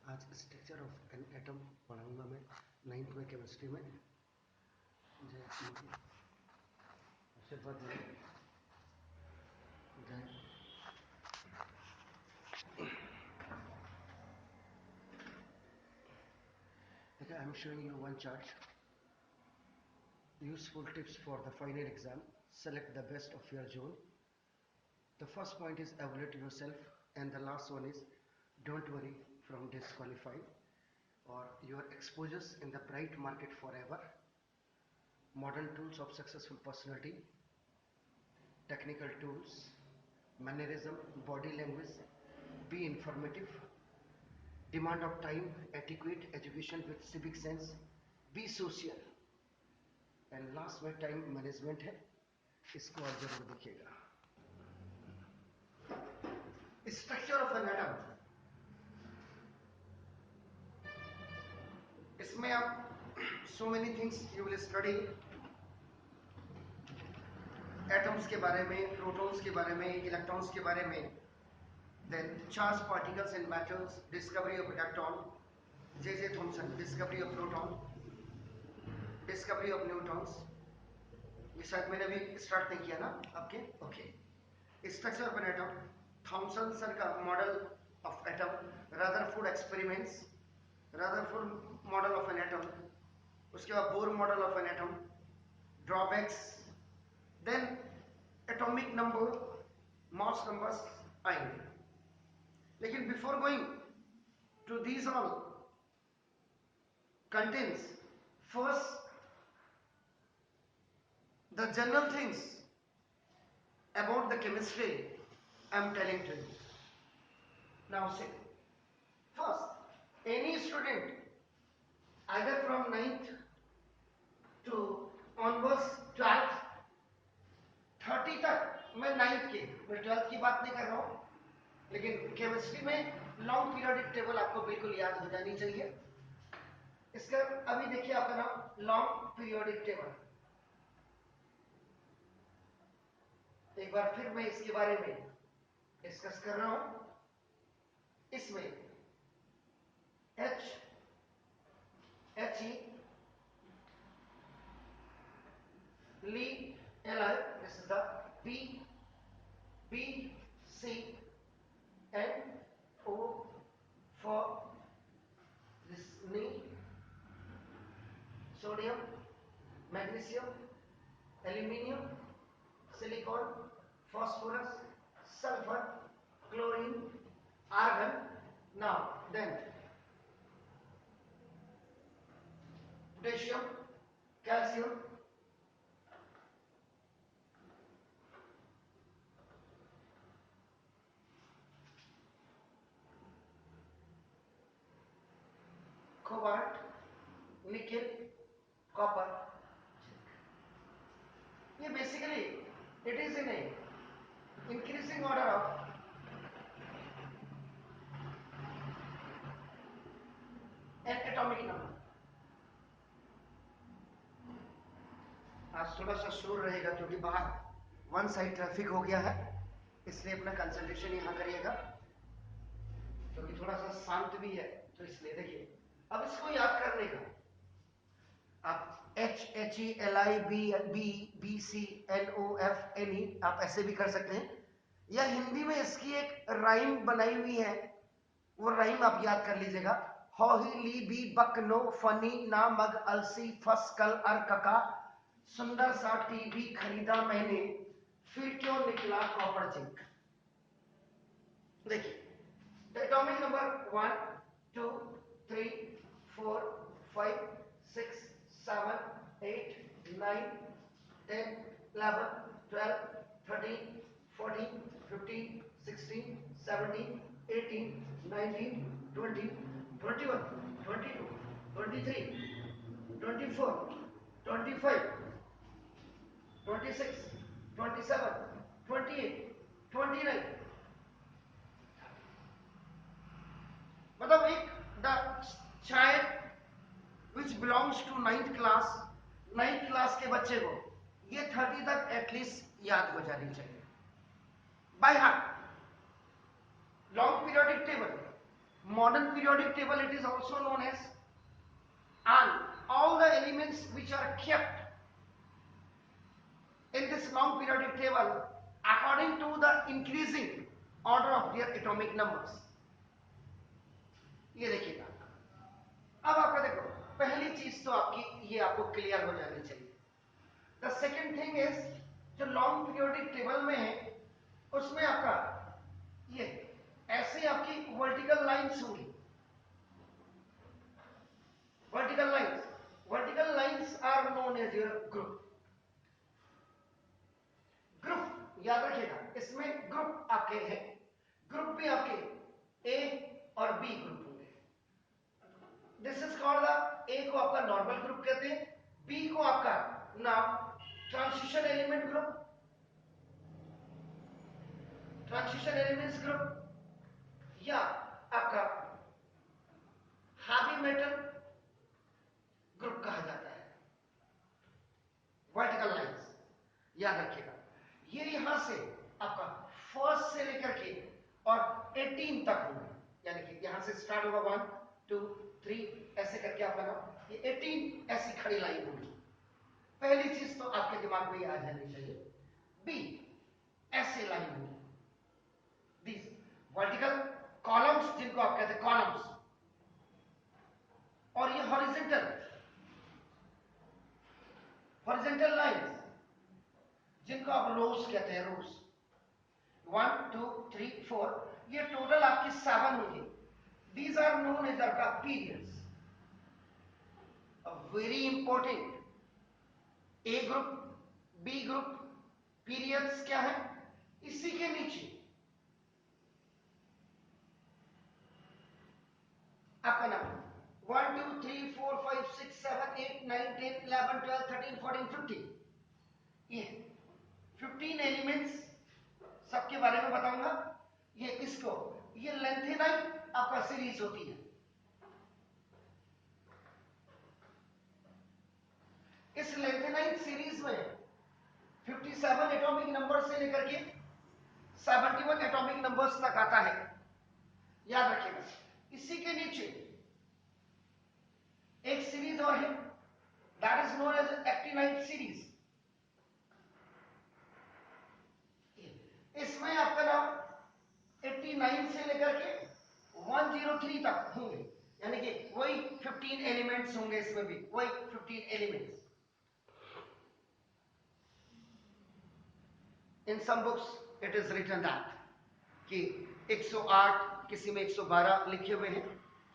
आज structure of an atom पढ़ाऊंगा मैं 9th में केमिस्ट्री में। जय आशीर्वाद जय। Okay, I am showing you one chart. Useful tips for the final exam. Select the best of your zone. The first point is evaluate yourself, and the last one is don't worry from disqualified or your exposures in the bright market forever. Modern tools of successful personality, technical tools, mannerism, body language, be informative, demand of time, adequate education with civic sense, be social, and last में time management है, इसको आप जरूर देखिएगा। Structure of an atom, इसमें आप so many things you will study, atoms के बारे में, प्रोटॉन्स के बारे में, इलेक्ट्रॉन्स के बारे में, then charge particles and matters, discovery of electron, J Thomson, discovery of proton, discovery of neutrons. ये शायद मैंने अभी स्टार्ट नहीं किया ना आपके। Okay, structure of an atom, Thomson sir का model of atom, Rutherford experiments, Rutherford model of an atom, उसके बाद Bohr model of an atom, drawbacks, then atomic number, mass numbers आएंगे। लेकिन before going to these all contents, first the general things about the chemistry I am telling to you. Now see, first any student either from 9th to onwards 12th 30 तक, मैं 9th की, मैं 12th की बात नहीं कर रहा हूँ, लेकिन केमिस्ट्री में लॉन्ग पीरियोडिक टेबल आपको बिल्कुल याद हो जानी चाहिए। इसका अभी देखिए आपका नाम लॉन्ग पीरियोडिक टेबल। एक बार फिर मैं इसके बारे में डिस्कस कर रहा हूं। इसमें H E Li Li, this is the B C N O for this Ni, sodium, magnesium, aluminium, silicon, phosphorus, sulfur, chlorine, argon. Now then potassium, calcium, cobalt, nickel, copper. ये basically it is in a increasing order of an atomic number. आज थोड़ा सा शोर रहेगा क्योंकि बाहर one side traffic हो गया है, इसलिए अपना कंसंट्रेशन यहाँ करिएगा, क्योंकि थोड़ा सा शांत भी है, तो इसलिए देखिए। अब इसको याद करने का आप HELIBBCNOFNE आप ऐसे भी कर सकते हैं, या हिंदी में इसकी एक राइम बनाई हुई है, वो राइम आप याद कर लीजिएगा। हो ही ली बी बक नो फनी ना मग अलसी फस कल अर कका, सुंदर सा टीवी खरीदा मैंने फिर क्यों निकला कॉपर जिंक। देखिए एटॉमिक नंबर 1 2 3 4 5 6 7 8 9 10 11 12 13 14 15 16 17 18 19 20 21 22 23 24 25 26 27 28 29, मतलब एक the child which belongs to 9th class के बच्चे को ये 30 तक एटलीस्ट याद हो जानी चाहिए by heart. Long periodic table modern periodic table it is also known as, and all the elements which are kept in this long periodic table according to the increasing order of their atomic numbers. ये देखिएगा, अब आपका देखो पहली चीज तो आपकी ये आपको क्लियर हो जानी चाहिए. द सेकेंड थिंग इज, जो लॉन्ग पीरियोडिक टेबल में है उसमें आपका ये ऐसे आपकी वर्टिकल लाइंस होंगी. Vertical lines are known as your group. Group याद रखिएगा, इसमें ग्रुप आपके हैं. ग्रुप भी आपके ए और बी ग्रुप होंगे. दिस इज कॉल्ड द, ए को आपका नॉर्मल ग्रुप कहते हैं, बी को आपका नाम transition element group, transition elements group, या आपका हैवी मेटल ग्रुप कहा जाता है. वर्टिकल लाइंस याद रखिएगा, ये यहां से आपका फर्स्ट से लेकर के और 18 तक होंगे. यानी कि यहां से स्टार्ट होगा 1 2 3 ऐसे करके आपका नाम ये 18 ऐसी खड़ी लाइन होगी. पहली चीज तो आपके दिमाग में ये आ जानी चाहिए. बी ऐसे लाइन होगी. दिस वर्टिकल कॉलम्स जिनको आप कहते हैं कॉलम्स, और ये हॉरिजॉन्टल लाइंस जिनको आप रोज कहते हैं. रोज 1 2 3 4 ये टोटल आपकी 7 होगी. दीज आर नोन एज आपका पीरियड्स. वेरी इंपॉर्टेंट, ए ग्रुप बी ग्रुप पीरियड्स क्या है, इसी के नीचे आपका नाम 1 2 3 4 5 6 7 8 9 10 11 12 13 14 15. ये 15 एलिमेंट्स सबके बारे में बताऊंगा. ये इसको ये लेंथेनाइट आपका सीरीज होती है. इस लेंथेनाइट सीरीज में 57 एटॉमिक नंबर से लेकर के 71 एटॉमिक नंबर्स तक आता है. याद रखिएगा. इसी के नीचे एक सीरीज और है, that is known as actinide series. इसमें आपका नाम 89 से लेकर के 103 तक होंगे. यानी कि वही 15 एलिमेंट्स होंगे. इसमें भी वही 15 elements. In some books it is written that कि 108, किसी में 112 लिखे हुए हैं.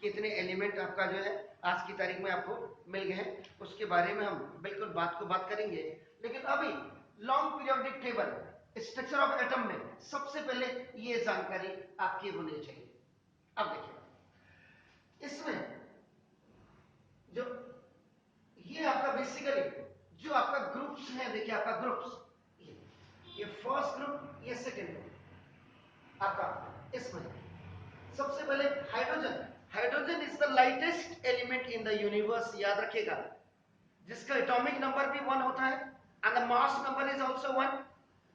कितने एलिमेंट आपका जो है आज की तारीख में आपको मिल गए हैं, उसके बारे में हम बिल्कुल बात करेंगे. लेकिन अभी long periodic table structure of atom में सबसे पहले ये जानकारी आपकी होनी चाहिए. अब देखिए, इसमें जो ये आपका बेसिकली जो आपका ग्रुप्स है, देखिए आपका ग्रुप्स, ये फर्स्ट ग्रुप, ये सेकेंड ग्रुप आपका. इसमें सबसे पहले hydrogen. Hydrogen is the lightest element in the universe. याद रखिएगा, जिसका एटॉमिक नंबर भी 1 होता है and the mass number is also 1.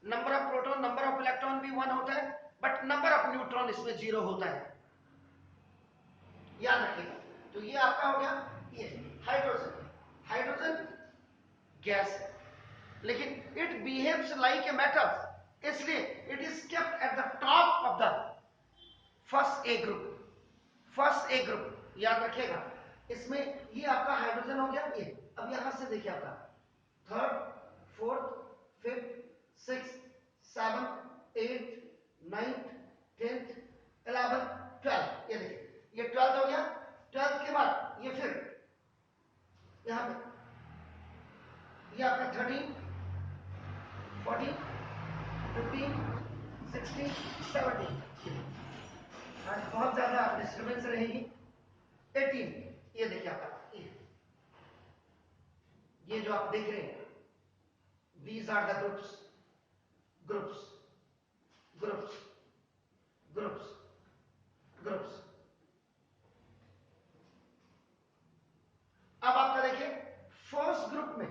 Number of proton, number of electron भी 1 होता है, बट नंबर ऑफ न्यूट्रॉन इसमें 0 होता है. याद रखिएगा. तो ये आपका हो गया ये हाइड्रोजन. हाइड्रोजन गैस है, लेकिन it behaves like a metal, इसलिए it is kept at the top of the first A group. First A group याद रखिएगा. इसमें ये आपका हाइड्रोजन हो गया. ये अब यहां से देखिए आपका थर्ड, फोर्थ, फिफ्थ, 6, 7, 8, 9, 10, 11, 12. ये देखिए, ये 12 हो गया. 12 के बाद ये फिर यहां पे ये आपका 13, 14, 15, 16, 17. आज बहुत ज्यादा डिस्टर्बेंस रहेगी. 18 ये देखिए आपका ये जो आप देख रहे हैं, these are the groups. अब आपका देखिए फर्स्ट ग्रुप में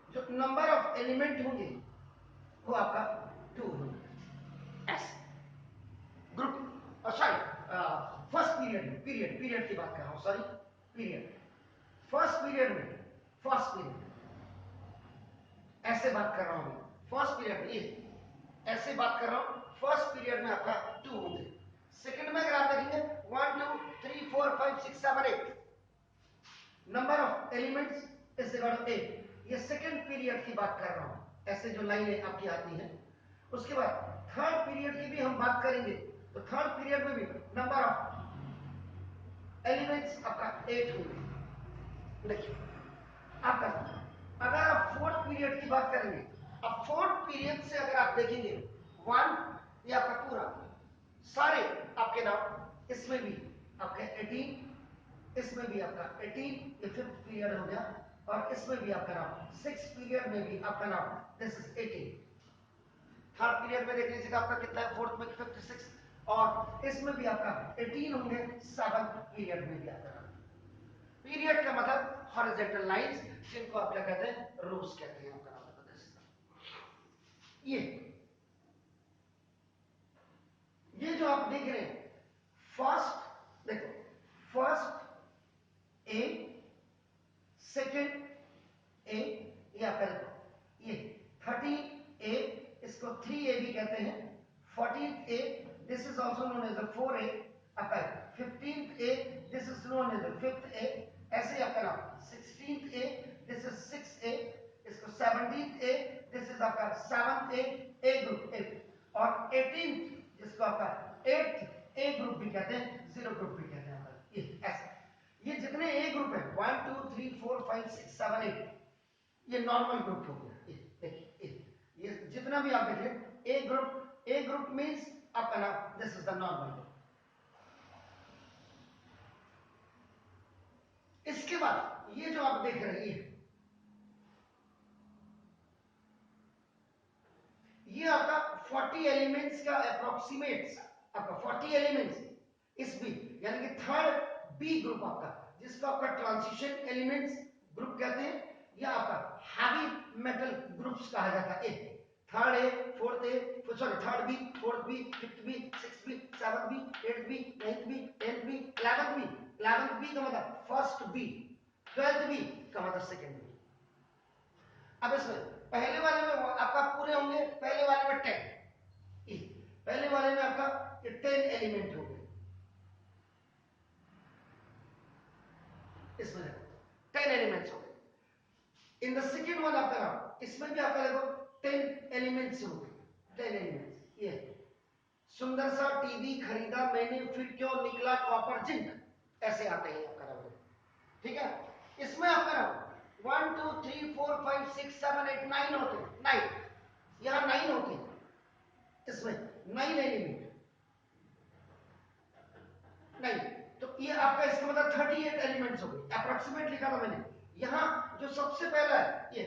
जो नंबर ऑफ एलिमेंट होंगे वो आपका 2 होंगे. ऐसे ग्रुप सॉरी पीरियड की बात कर रहा हूं, सॉरी पीरियड। फर्स्ट पीरियड में ऐसे बात कर रहा हूं, फर्स्ट पीरियड में ये ऐसे बात कर रहा हूं, फर्स्ट पीरियड में आपका 2 होंगे। सेकंड में अगर आप देखेंगे 1 2 3 4 5 6 7 8 number of elements is equal to 8। ये सेकंड पीरियड की बात कर रहा हूं, ऐसे जो लाइनें आपकी आती हैं। उसके बाद थर्ड पीरियड की भी हम बात करेंगे, तो थर्ड पीरियड में भी नंबर ऑफ एलिमेंट्स आपका 8 होंगे। देखिए आपका अगर आप फोर्थ पीरियड की बात करेंगे, अब फोर्थ पीरियड से अगर आप देखेंगे 1 ये आपका पूरा सारे आपके नाम, इसमें भी आपका 18, इसमें भी आपका 18, ये फिफ्थ पीरियड हो गया, और इसमें भी आपका नाम सिक्स पीरियड में भी आपका नाम दिस इज 18। थर्ड पीरियड में देख लीजिएगा आपका कितना है, फोर्थ में 56, और इसमें भी आपका 18 होंगे, सेवंथ पीरियड में भी आपका नाम। पीरियड का मतलब हॉरिजॉन्टल लाइंस, जिनको आप क्या कहते हैं, रोज कहते हैं आपका नाम बता दें। ये जो आप देख रहे हैं फर्स्ट, देखो फर्स्ट ए, सेकंड ए, ये आपका देखो ये 13 ए, इसको 3A भी कहते हैं, 14A this is also known as a 4A, आपका 15A this is known as a 5th A, ऐसे आपका नाम 16A दिस इज 6A, इसको 17A दिस इज आपका 7th A ग्रुप A, और 18th जिसको आपका 8th A ग्रुप भी कहते हैं, 0 ग्रुप भी कहते हैं। ये ऐसे ये जितने A ग्रुप है 1 2 3 4 5 6 7 8 ये नॉर्मल ग्रुप हो गया। देखिए ये जितना भी आप देखिए ए ग्रुप मींस आपका नाम this is the normal group. इसके बाद ये जो आप देख रहे हैं ये आपका 40 एलिमेंट्स का अप्रोक्सीमेट्स, आपका 40 एलिमेंट्स इस बी, यानी कि थर्ड बी ग्रुप आपका, जिसको आपका ट्रांजिशन एलिमेंट्स ग्रुप कहते हैं, या आपका हैवी मेटल ग्रुप्स कहा जाता है। Third A, fourth A, sorry third B, fourth B, fifth B, sixth B, seventh B, eighth B, ninth B, tenth B, 11th B. 11th B का मतलब first B, 12th B का मतलब second B. अब इसमें पहले वाले में आपका पूरे होंगे, पहले वाले में 10, पहले वाले में आपका 10 एलिमेंट हो गए, इसमें 10 एलिमेंट्स हो गए। इन द सेकंड वन आपका इसमें भी आपका देखो 10 एलिमेंट्स हो गए, 10 एलिमेंट्स। ये सुंदर सा टीवी खरीदा मैंने, फिर क्यों निकला कॉपर जिंक, ऐसे आते हैं आपका नाम। ठीक है, इसमें आपका नाम 1 2 3 4 5 6 7 8 9 होते हैं, 9 यहां 9 होते हैं, इसमें 9 एलिमेंट 9, तो ये आपका इसका मतलब 38 एलिमेंट्स हो गए, अप्रोक्सीमेट लिखा था मैंने। यहां जो सबसे पहला है ये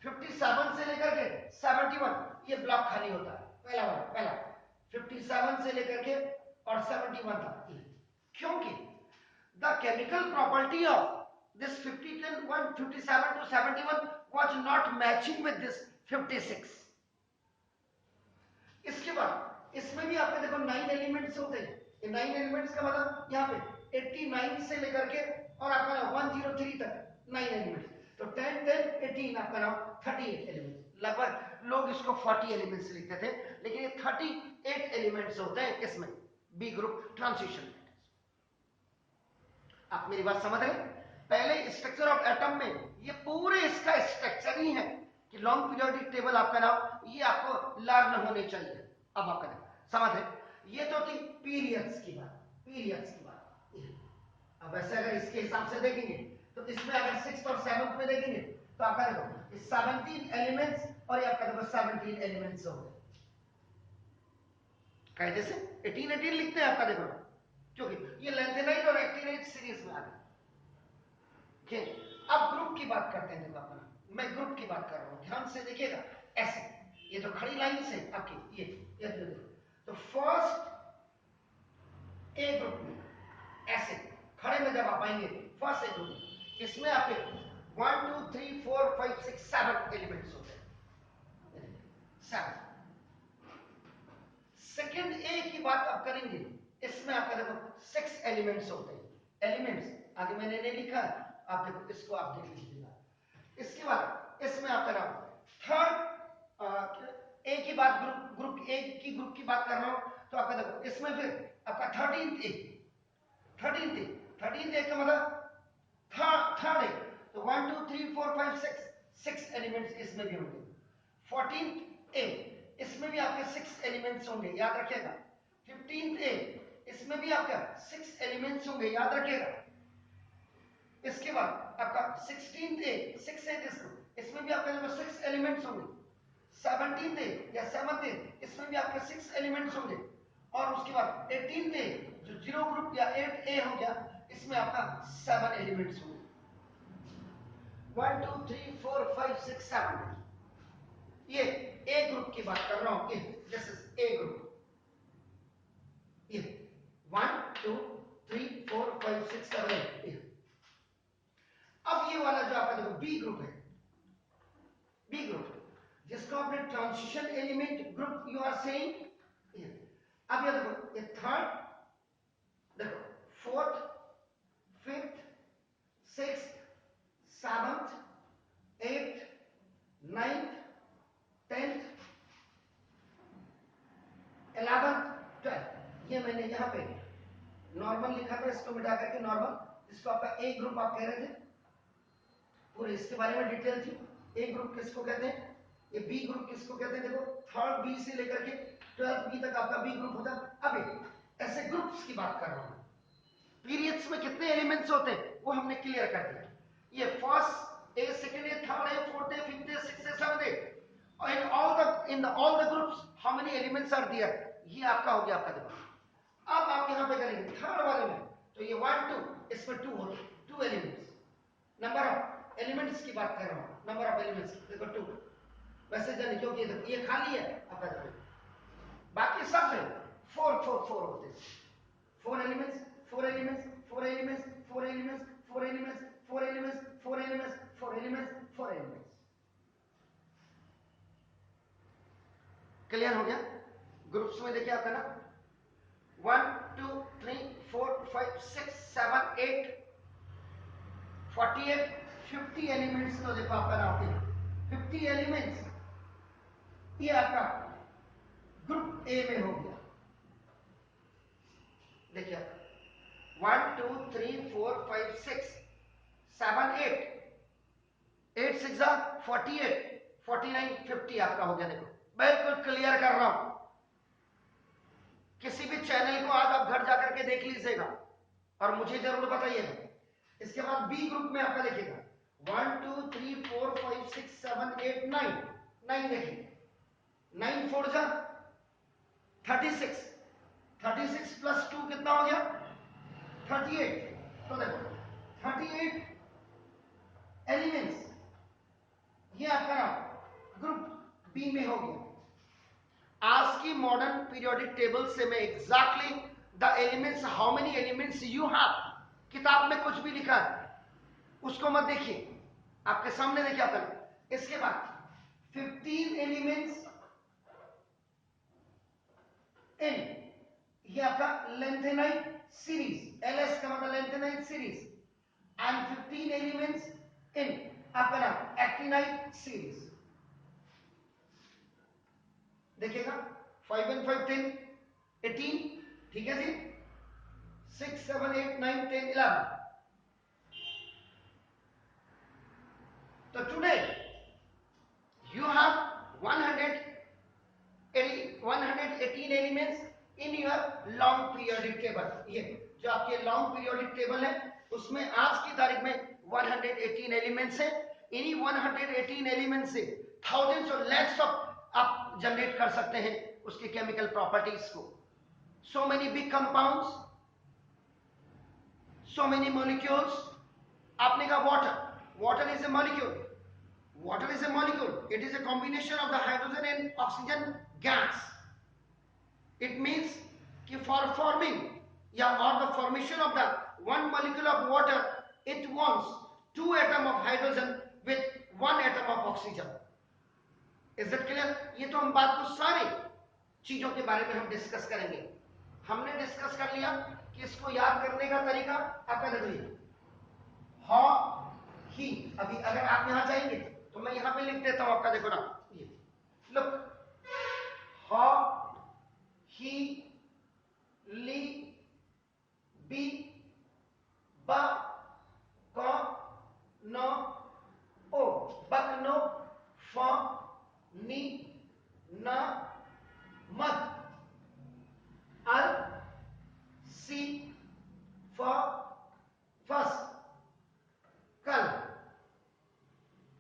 57 से लेकर के 71 ये ब्लॉक खाली होता है, पहला 57 से लेकर के और 71 था, क्योंकि the chemical property of this 57 to 71 was not matching with this 56। इसके बाद इसमें भी आपके देखो 9 एलिमेंट्स होते हैं, ये 9 एलिमेंट्स का मतलब यहाँ पे 89 से लेकर के और आपका 103 तक 9 एलिमेंट्स, तो 10 10 18 आपका नाम 38 एलिमेंट्स। लगभग लोग इसको 40 एलिमेंट्स लिखते थे, लेकिन ये 38 एलिमेंट्स होते हैं इसमें बी ग्रुप ट्रांजिशन। आप मेरी बात समझ रहे हैं? पहले स्ट्रक्चर ऑफ एटम में ये पूरे इसका स्ट्रक्चर ही है कि लॉन्ग पीरियोडिक टेबल आपका नाम ये आपको लर्न होने चाहिए। अब आपका समझ है, ये तो थी पीरियड्स की बात। अब ऐसे अगर इसके हिसाब से देखेंगे तो इसमें अगर 6th और 7th में देखेंगे तो आपका देखो 17 एलिमेंट्स और ये आपका देखो 17 एलिमेंट्स हो गए। कायदे से 18 लिखते हैं आपका देखो, क्योंकि ये लेंथेनाइड और एक्टिनाइड सीरीज में आ गए। अब ग्रुप की बात करते हैं, देखो अपना मैं ग्रुप की बात कर रहा हूं, ध्यान से देखिएगा। ऐसे ये जो खड़ी लाइन है आपकी ये देखो, तो फर्स्ट ए ग्रुप में ऐसे खड़े में जब आप आएंगे फर्स्ट ए ग्रुप, इसमें आपके 1 2 3 4 5 6 7 एलिमेंट्स होते हैं, 7। सेकंड ए की बात आप करेंगे, इसमें आपका देखो 6 एलिमेंट्स होते हैं। एलिमेंट्स आगे मैंने नहीं लिखा, आप देखो, इसको आप देख लीजिएगा। इसके बाद इसमें आपका नाम थर्ड ए की बात, ग्रुप ए की ग्रुप की बात कर रहा हूं, तो आपका देखो इसमें फिर आपका 13th ए का मतलब थर्ड ए, तो 1 2 3 4 5 6 एलिमेंट्स इसमें भी होंगे। 14th ए, इसमें भी आपके 6 एलिमेंट्स होंगे, याद रखिएगा। 15th ए, इसमें भी आपका 6 एलिमेंट्स होंगे, याद रखिएगा। इसके बाद आपका 16th ए, 6 है जिसको, इसमें भी आपका जो 6 एलिमेंट्स होंगे। 17th ए या 7th ए, इसमें भी आपके 6 एलिमेंट्स होंगे। और उसके बाद 18th ए, जो 0 ग्रुप या 8 ए हो गया, इसमें आपका 7 एलिमेंट्स होंगे। 1 2 3 4 5 6 7, ये ए ग्रुप की बात कर रहा हूं। This is a group. ये 1 2 3 4 5 6 7 8। अब ये वाला जो आपका देखो बी ग्रुप है, बी ग्रुप जिसको आपने transition element group you are saying. अब ये देखो, ये थर्ड, देखो fourth, fifth, sixth, seventh, eighth, ninth, 10th, 11th, 12th। ये मैंने यहाँ पे नॉर्मल लिखा था, इसको मिटा करके नॉर्मल, जिसको आपका ए ग्रुप आप कह रहे थे, पूरे इसके बारे में डिटेल थी। ए ग्रुप किसको कहते हैं, ये बी ग्रुप किसको कहते हैं, देखो थर्ड बी से लेकर के 12th बी तक आपका बी ग्रुप होता है। अब ऐसे ग्रुप्स की बात कर रहा हूं। पीरियड्स में कितने एलिमेंट्स होते हैं वो हमने क्लियर कर दिया। ये first A, second A, third A, fourth A, fifth A, sixth A, seventh A, और in all the groups how many elements are there, ये आपका हो गया आपका देखो। अब आप यहां पे करेंगे थर्ड वाले में, तो ये 1 2, इसमें 2 होते हैं, 2 एलिमेंट्स। नंबर ऑफ एलिमेंट्स की बात कर रहा हूं, नंबर ऑफ एलिमेंट्स देखो 2, वैसे जाने क्योंकि ये खाली है आपका देखो, बाकी सब में 4 4 4 होते हैं। 4 elements, 4 elements, 4 elements, 4 elements, 4 elements, 4 elements, 4 elements, 4 elements, 4 elements. Clear हो गया? ग्रुप्स में देखिए आपका ना 1 2 3 4 5 6 7 8 48 50 एलिमेंट्स, तो देखो आपका ना होते 50 एलिमेंट्स, ये आपका ग्रुप ए में हो गया। देखिए 1 2 3 4 5 6 7 8 8 6 48 49 50 आपका हो गया। देखो बिल्कुल क्लियर कर रहा हूं, किसी भी चैनल को आज आप घर जाकर के देख लीजिएगा और मुझे जरूर बताइएगा। इसके बाद बी ग्रुप में आपका देखिएगा 1 2 3 4 5 6 7 8 9 9 देखिए 9 4 जा 36 36 प्लस 2 कितना हो गया 38। तो देखो 38 एलिमेंट्स, ये आपका ग्रुप बी में हो गया। आज की मॉडर्न पीरियोडिक टेबल से मैं exactly the elements, how many elements you have, किताब में कुछ भी लिखा है उसको मत देखिए, आपके सामने देखिए आपका। इसके बाद 15 एलिमेंट्स इन, ये आपका लेंथेनाइट सीरीज, एलएस का मतलब लेंथेनाइट सीरीज, एंड 15 एलिमेंट्स इन आपका नाम एक्टिनाइट सीरीज। देखिएगा 5 and 5 10 18, ठीक है जी, 6 7 8 9 10 11। तो today you have 118 elements in your long periodic table. ये जो आपके लॉन्ग पीरियोडिक टेबल है उसमें आज की तारीख में 118 एलिमेंट्स है। इन्हीं 118 एलिमेंट्स से थाउजेंड्स और लैक्स ऑफ आप जनरेट कर सकते हैं उसके केमिकल प्रॉपर्टीज को। So many big compounds, so many molecules. आपने कहा water, water is a molecule, water is a molecule, it is a combination of the hydrogen and oxygen gas. It means कि for forming या or the formation of the one molecule of water, it wants 2 atom of hydrogen with 1 atom of oxygen. Is that clear? ये तो हम बात को सारे चीजों के बारे में हम डिस्कस करेंगे। हमने डिस्कस कर लिया कि इसको याद करने का तरीका आपका देखो ये हा ही। अभी अगर आप यहां जाएंगे तो मैं यहां पे लिख देता हूं आपका, देखो ना ये लुक, हा ही ली बी बा क न ओ बक नो फ नी न मत अल सी फ फस कल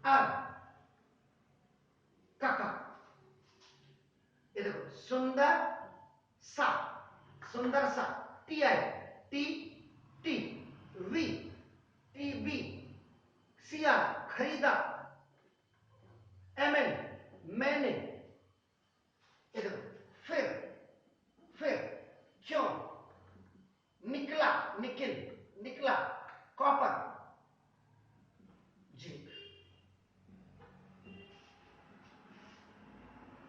अर कका। ये देखो सुंदर सा, सुंदर सा, T I T T V T B C R खरीदा, एम एन मैंने। ये देखो फिर क्यों, निकला निकिल निकला, कॉपर जिंक।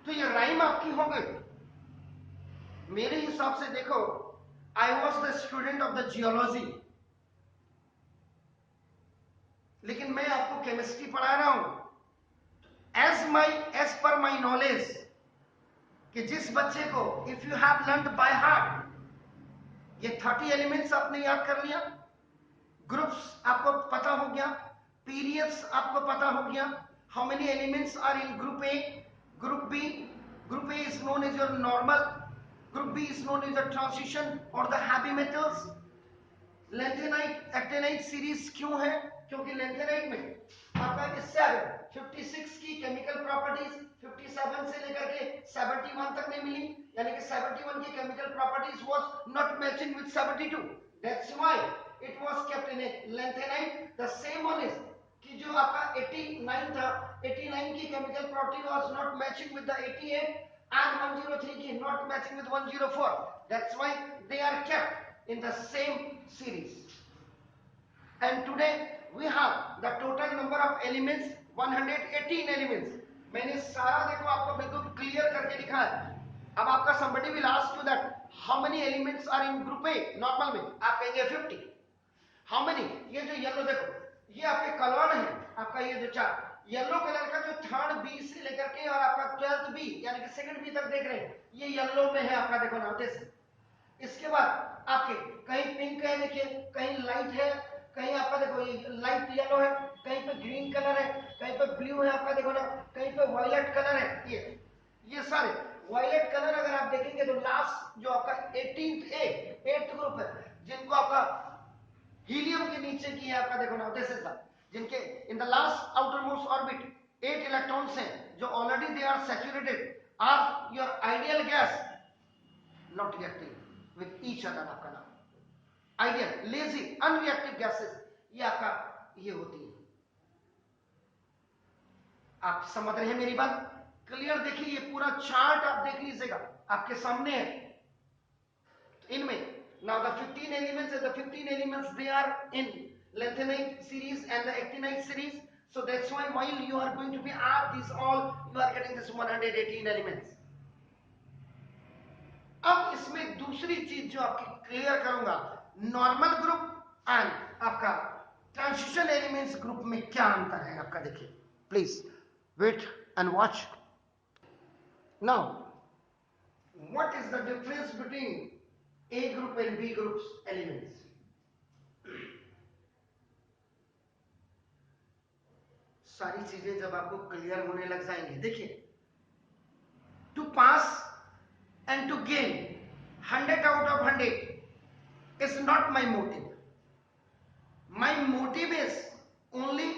तो ये राइम आपकी हो गई। मेरे हिसाब से देखो, I was the student of the geology, लेकिन मैं आपको केमिस्ट्री पढ़ा रहा हूं। एज पर माई नॉलेज, कि जिस बच्चे को if you have learned by heart, ये 30 एलिमेंट्स आपने याद कर लिया, ग्रुप्स आपको पता हो गया, पीरियड्स आपको पता हो गया, how many elements are in group A, group B, group A is known as your normal, group B is known as the transition और the heavy metals. Lanthanide actinide series क्यों है? क्योंकि लैंथेनाइट में आपका इससे आगे 56 की केमिकल प्रॉपर्टीज 57 से लेकर के 71 तक नहीं मिली, यानी कि 71 की chemical properties was not matching with 72, that's why it was kept in A lanthanide. The same one is कि जो आपका 89 था, 89 की chemical property was not matching with the 88 and 103 की not matching with 104, that's why they are kept in the same series. And today we have the total number of elements 118 elements. मैंने सारा देखो आपको बिल्कुल क्लियर करके लिखा है। अब आपका somebody will ask you that how many elements are in group A normal में, आप कहेंगे 50। how many, ये जो येलो देखो, ये आपके कलर है, आपका ये जो चार येलो कलर का जो थर्ड बी से लेकर के और आपका 12th बी यानी कि सेकंड बी तक देख रहे हैं, ये येलो में है आपका, देखो ना दिस। इसके बाद आपके कहीं पिंक है, देखिए कहीं लाइट है, कहीं आपका देखो ये लाइट येलो है, कहीं पे ग्रीन कलर है, कहीं पे ब्लू है आपका, देखो ना कहीं पे वायलेट कलर है। ये सारे वायलेट कलर अगर आप देखेंगे तो लास्ट जो आपका 8th ग्रुप है, जिनको आपका हीलियम के नीचे की है आपका, देखो ना दिस इज द, जिनके in the last outer most orbit 8 electrons हैं जो already they are saturated, are your ideal gas not reacting with each other. आपका नाम आइडियल लेजी अनरिएक्टिव गैसेस, ये आपका ये होती है। आप समझ रहे हैं मेरी बात? क्लियर? देखिए ये पूरा चार्ट आप देख लीजिएगा, आपके सामने है। इनमें now the 15 elements and the 15 elements they are in lanthanide series and the actinide series, so that's why while you are going to be add these all, you are getting this 118 elements. अब इसमें दूसरी चीज जो आपकी clear करूंगा, normal group and आपका transition elements group में क्या अंतर है आपका, देखिए please wait and watch. Now what is the difference between A group and B groups elements? सारी चीजें जब आपको क्लियर होने लग जाएंगे, देखिए to pass and to gain 100 out of 100 is not my motive. My motive is only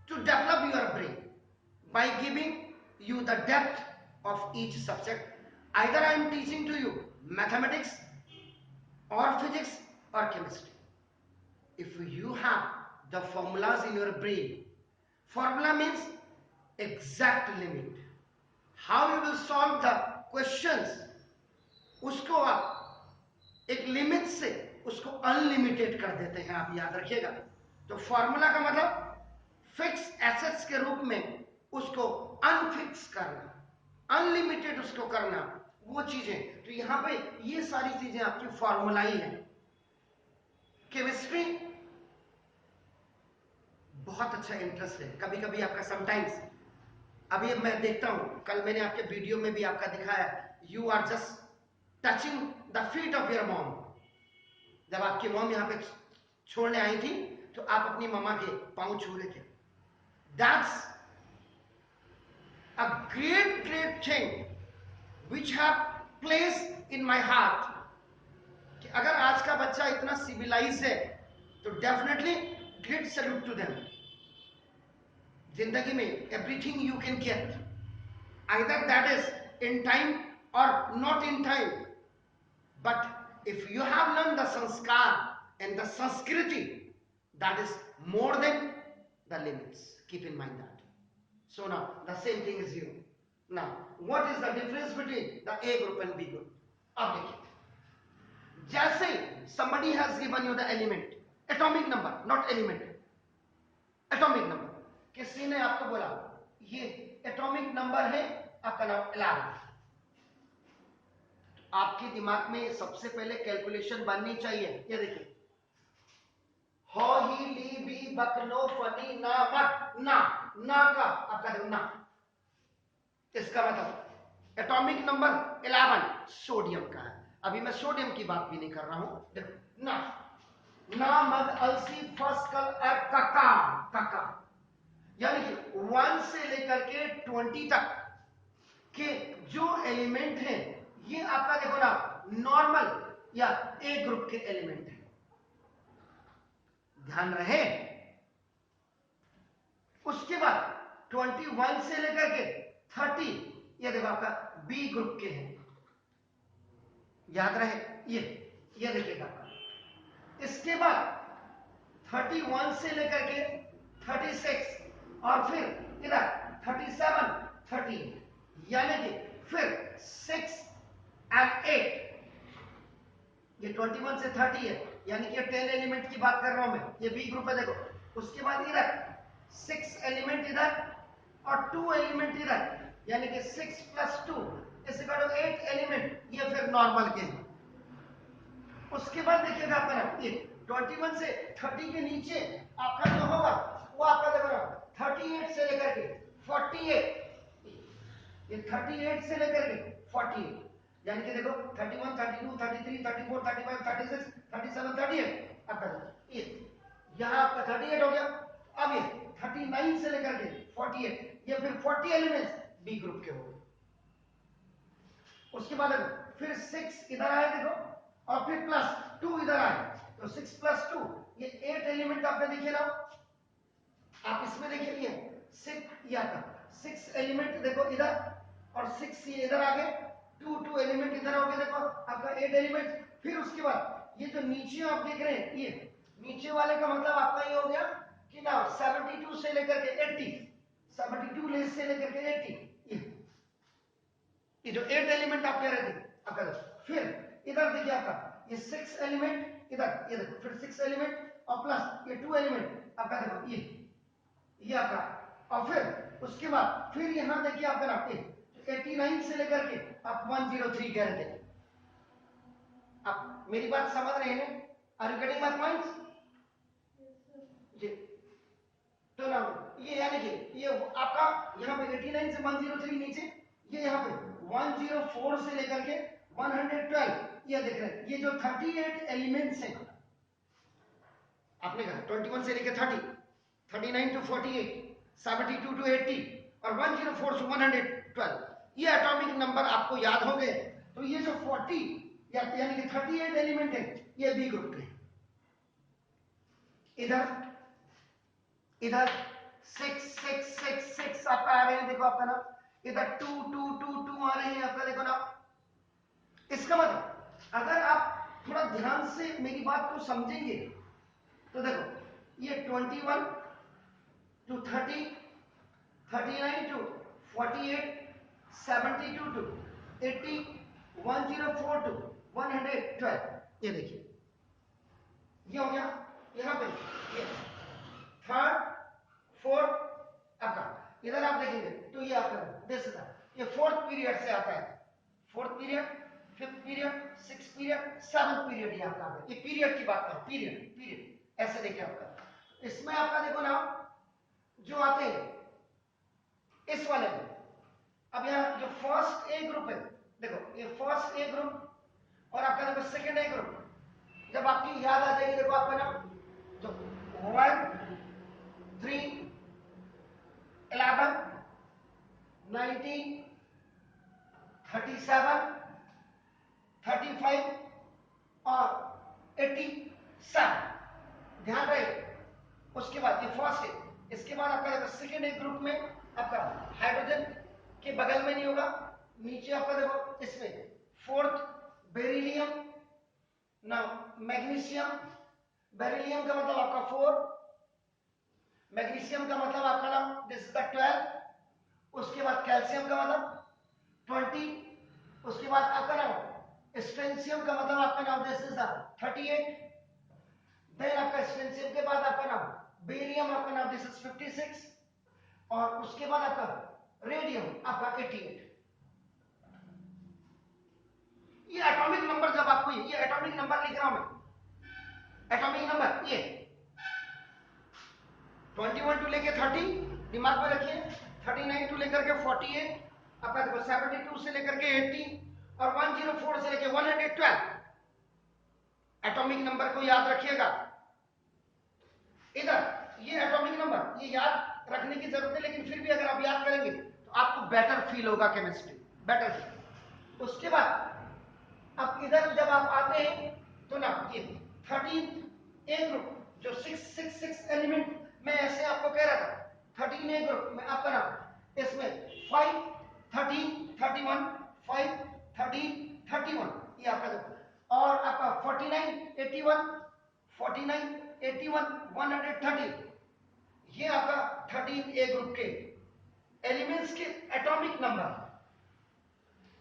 to develop your brain by giving you the depth of each subject. Either I am teaching to you mathematics or physics or chemistry. If you have the formulas in your brain, formula means exact limit, how you will solve the questions, उसको आप एक limit से उसको unlimited कर देते हैं, आप याद रखिएगा। तो फॉर्मूला का मतलब फिक्स एसेट्स के रूप में उसको अनफिक्स करना, अनलिमिटेड उसको करना, वो चीजें। तो यहाँ पे ये सारी चीजें आपकी फॉर्मूलाई है। केमिस्ट्री बहुत अच्छा इंटरेस्ट है। कभी कभी आपका समटाइम्स, अभी मैं देखता हूं, कल मैंने आपके वीडियो में भी आपका दिखाया, you are just touching the feet of your mom. जब आपकी मॉम यहाँ पे छोड़ने आई थी तो आप अपनी मम्मा के पांव छू रहे थे। That's a great thing which have place in my heart, कि अगर आज का बच्चा इतना सिविलाइज है तो definitely great salute to them. जिंदगी में everything you can get, either that is in time or not in time, but if you have learned the sanskar and the sanskriti, that is more than the limits. Keep in mind that. So now the same thing is you. Now what is the difference between the A group and B group? अब देखिए, जैसे somebody has given you the element, atomic number, not element, atomic number, किसी ने आपको बोला ये atomic number है आपका नाम 11, आपके दिमाग में सबसे पहले कैलकुलेशन बननी चाहिए। ये देखिए, हो ही ली बी बक नो फनी ना मत ना का आपका देखो ना, इसका मतलब एटॉमिक नंबर 11 सोडियम का है। अभी मैं सोडियम की बात भी नहीं कर रहा हूं। देखो ना मग अलसी फसकल काका, यानी कि 1 से लेकर के 20 तक के जो एलिमेंट है ये आपका देखो ना नॉर्मल या ए ग्रुप के एलिमेंट है। ध्यान रहे। उसके बाद 21 से लेकर के 30 ये देखो आपका बी ग्रुप के हैं। याद रहे ये देखिएगा आपका। इसके बाद 31 से लेकर के 36 और फिर इधर 37 30, यानी कि फिर 6 and 8, ये 21 से 30 है, यानी कि 10 एलिमेंट की बात कर रहा हूं मैं। ये बी ग्रुप है देखो। उसके बाद इधर 6 एलिमेंट इधर और 2 एलिमेंट इधर, यानी कि 6 + 2 = 8 एलिमेंट, ये फिर नॉर्मल के हैं। उसके बाद देखिएगा आपका ना ये 21 से 30 के नीचे आपका जो होगा वो आपका देखो ना 38 से लेकर के 48, ये 38 से लेकर के 48, यानी कि देखो 31 32 33 34 35 36 37 38 आपका ये यहां आपका 38 हो गया। अब ये 39 से लेकर के 48, ये फिर 40 एलिमेंट्स बी ग्रुप के हो गए। उसके बाद फिर 6 इधर आए देखो और फिर +2 इधर आए, तो 6 + 2 ये 8 एलिमेंट आपने देखे ना। आप इसमें देखिए ये 6 या 6 एलिमेंट देखो इधर और 6 ये इधर आ गए, 2 एलिमेंट इधर हो गए देखो आपका 8 एलिमेंट। फिर उसके बाद ये जो नीचे आप देख रहे हैं ये नीचे वाले का मतलब आपका ये हो गया कि ना 72 से लेकर के 80, 72 लेस से लेकर के 80, ये जो 8 एलिमेंट आप कह रहे थे आपका। फिर इधर देखिए आपका ये 6 एलिमेंट इधर, ये देखो फिर 6 एलिमेंट और प्लस ये 2 एलिमेंट आपका देखो ये आपका। और फिर उसके बाद फिर यहां देखिए आपका ना 89 से लेकर के आप 103 कह रहे थे। आप मेरी बात समझ रहे हैं? Are you getting my points? जी। तो ना ये यानी कि ये आपका यहाँ पे 89 से 103 नीचे, ये यहाँ पे 104 से लेकर के 112, ये देख रहे हैं ये जो 38 एलिमेंट्स हैं आपने कहा 21 से लेकर 30, 39 to 48, 72 to 80 और 104 to 112, ये एटॉमिक नंबर आपको याद हो गए। तो ये जो 40 यानी कि 38 एलिमेंट है ये बी ग्रुप के। इधर 6 6 6 6 आपका आ रहे हैं देखो आपका ना, इधर 2 2 2 2 आ रहे हैं आपका देखो ना। इसका मतलब अगर आप थोड़ा ध्यान से मेरी बात को समझेंगे तो देखो ये 21 to 30, 39 to 48, 72 to 80, 104 to 112, ये देखिए ये हो गया। यहाँ पे ये 3rd 4th आपका, इधर आप देखेंगे तो ये आपका दिस ये 4th पीरियड से आता है, fourth period, fifth period, six period, seventh period, ये आपका ये पीरियड की बात करो, पीरियड पीरियड ऐसे देखिए आपका। इसमें आपका देखो ना जो आते हैं इस वाले में, अब यहाँ जो फर्स्ट ए ग्रुप है, देखो ये फर्स्ट ए ग्रुप और आपका देखो सेकेंड ए ग्रुप, जब आपकी याद आ जाएगी देखो आपका ना तो 1 3 11 19 37 35 और 87, ध्यान रहे। उसके बाद ये फर्स्ट है, इसके बाद आपका सेकेंड ए ग्रुप में आपका हाइड्रोजन के बगल में नहीं होगा, नीचे आपका देखो इसमें फोर्थ बेरिलियम, ना मैग्नीशियम, बेरिलियम का मतलब आपका 4, मैग्नीशियम का मतलब आपका नाम दिस इज द 12, उसके बाद कैल्शियम का मतलब 20, उसके बाद आपका नाम स्ट्रेंशियम का मतलब आपका नाम दिस इज द 38, देन आपका स्ट्रेंशियम के बाद आपका नाम बेरियम आपका नाम दिस इज 56 और उसके बाद आपका रेडियम आपका 88। ये एटॉमिक नंबर जब आपको ये एटॉमिक नंबर लिख रहा हूं मैं, एटॉमिक नंबर ये 21 टू लेके 30 दिमाग में रखिए, 39 टू लेकर के 48, आपका देखो 72 से लेकर के 80 और 104 से लेकर 112 एटॉमिक नंबर को याद रखिएगा। इधर ये एटॉमिक नंबर ये याद रखने की जरूरत है, लेकिन फिर भी अगर आप याद करेंगे तो आपको बेटर फील होगा केमिस्ट्री, बेटर फील। उसके बाद अब इधर जब आप आते हैं तो ना ये 13 ए ग्रुप जो 666 एलिमेंट मैं ऐसे आपको कह रहा था, 13 ए ग्रुप में आपका नाम इसमें 5 13 31 5 13 31 ये आपका देखो और आपका 49 81 49 81 130 ये आपका 13 ए ग्रुप के एलिमेंट्स के एटॉमिक नंबर।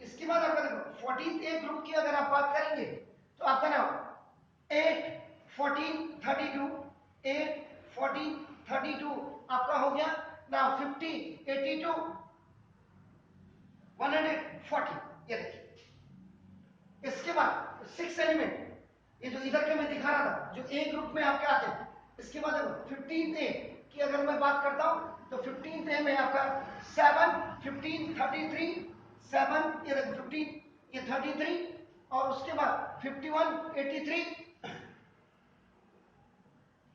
इसके बाद आपका देखो 14th ए ग्रुप की अगर आप बात करेंगे तो आपका नाम 8 14 32 8 14 32 आपका हो गया ना 50 82 140, ये देखिए। इसके बाद 6 एलिमेंट ये जो इधर के मैं दिखा रहा था जो ए ग्रुप में आपके आते हैं, इसके बाद देखो 15th ए की अगर मैं बात करता हूं तो 15th ए में आपका 7 15 33 7 ये 15 ये 33 और उसके बाद 51 83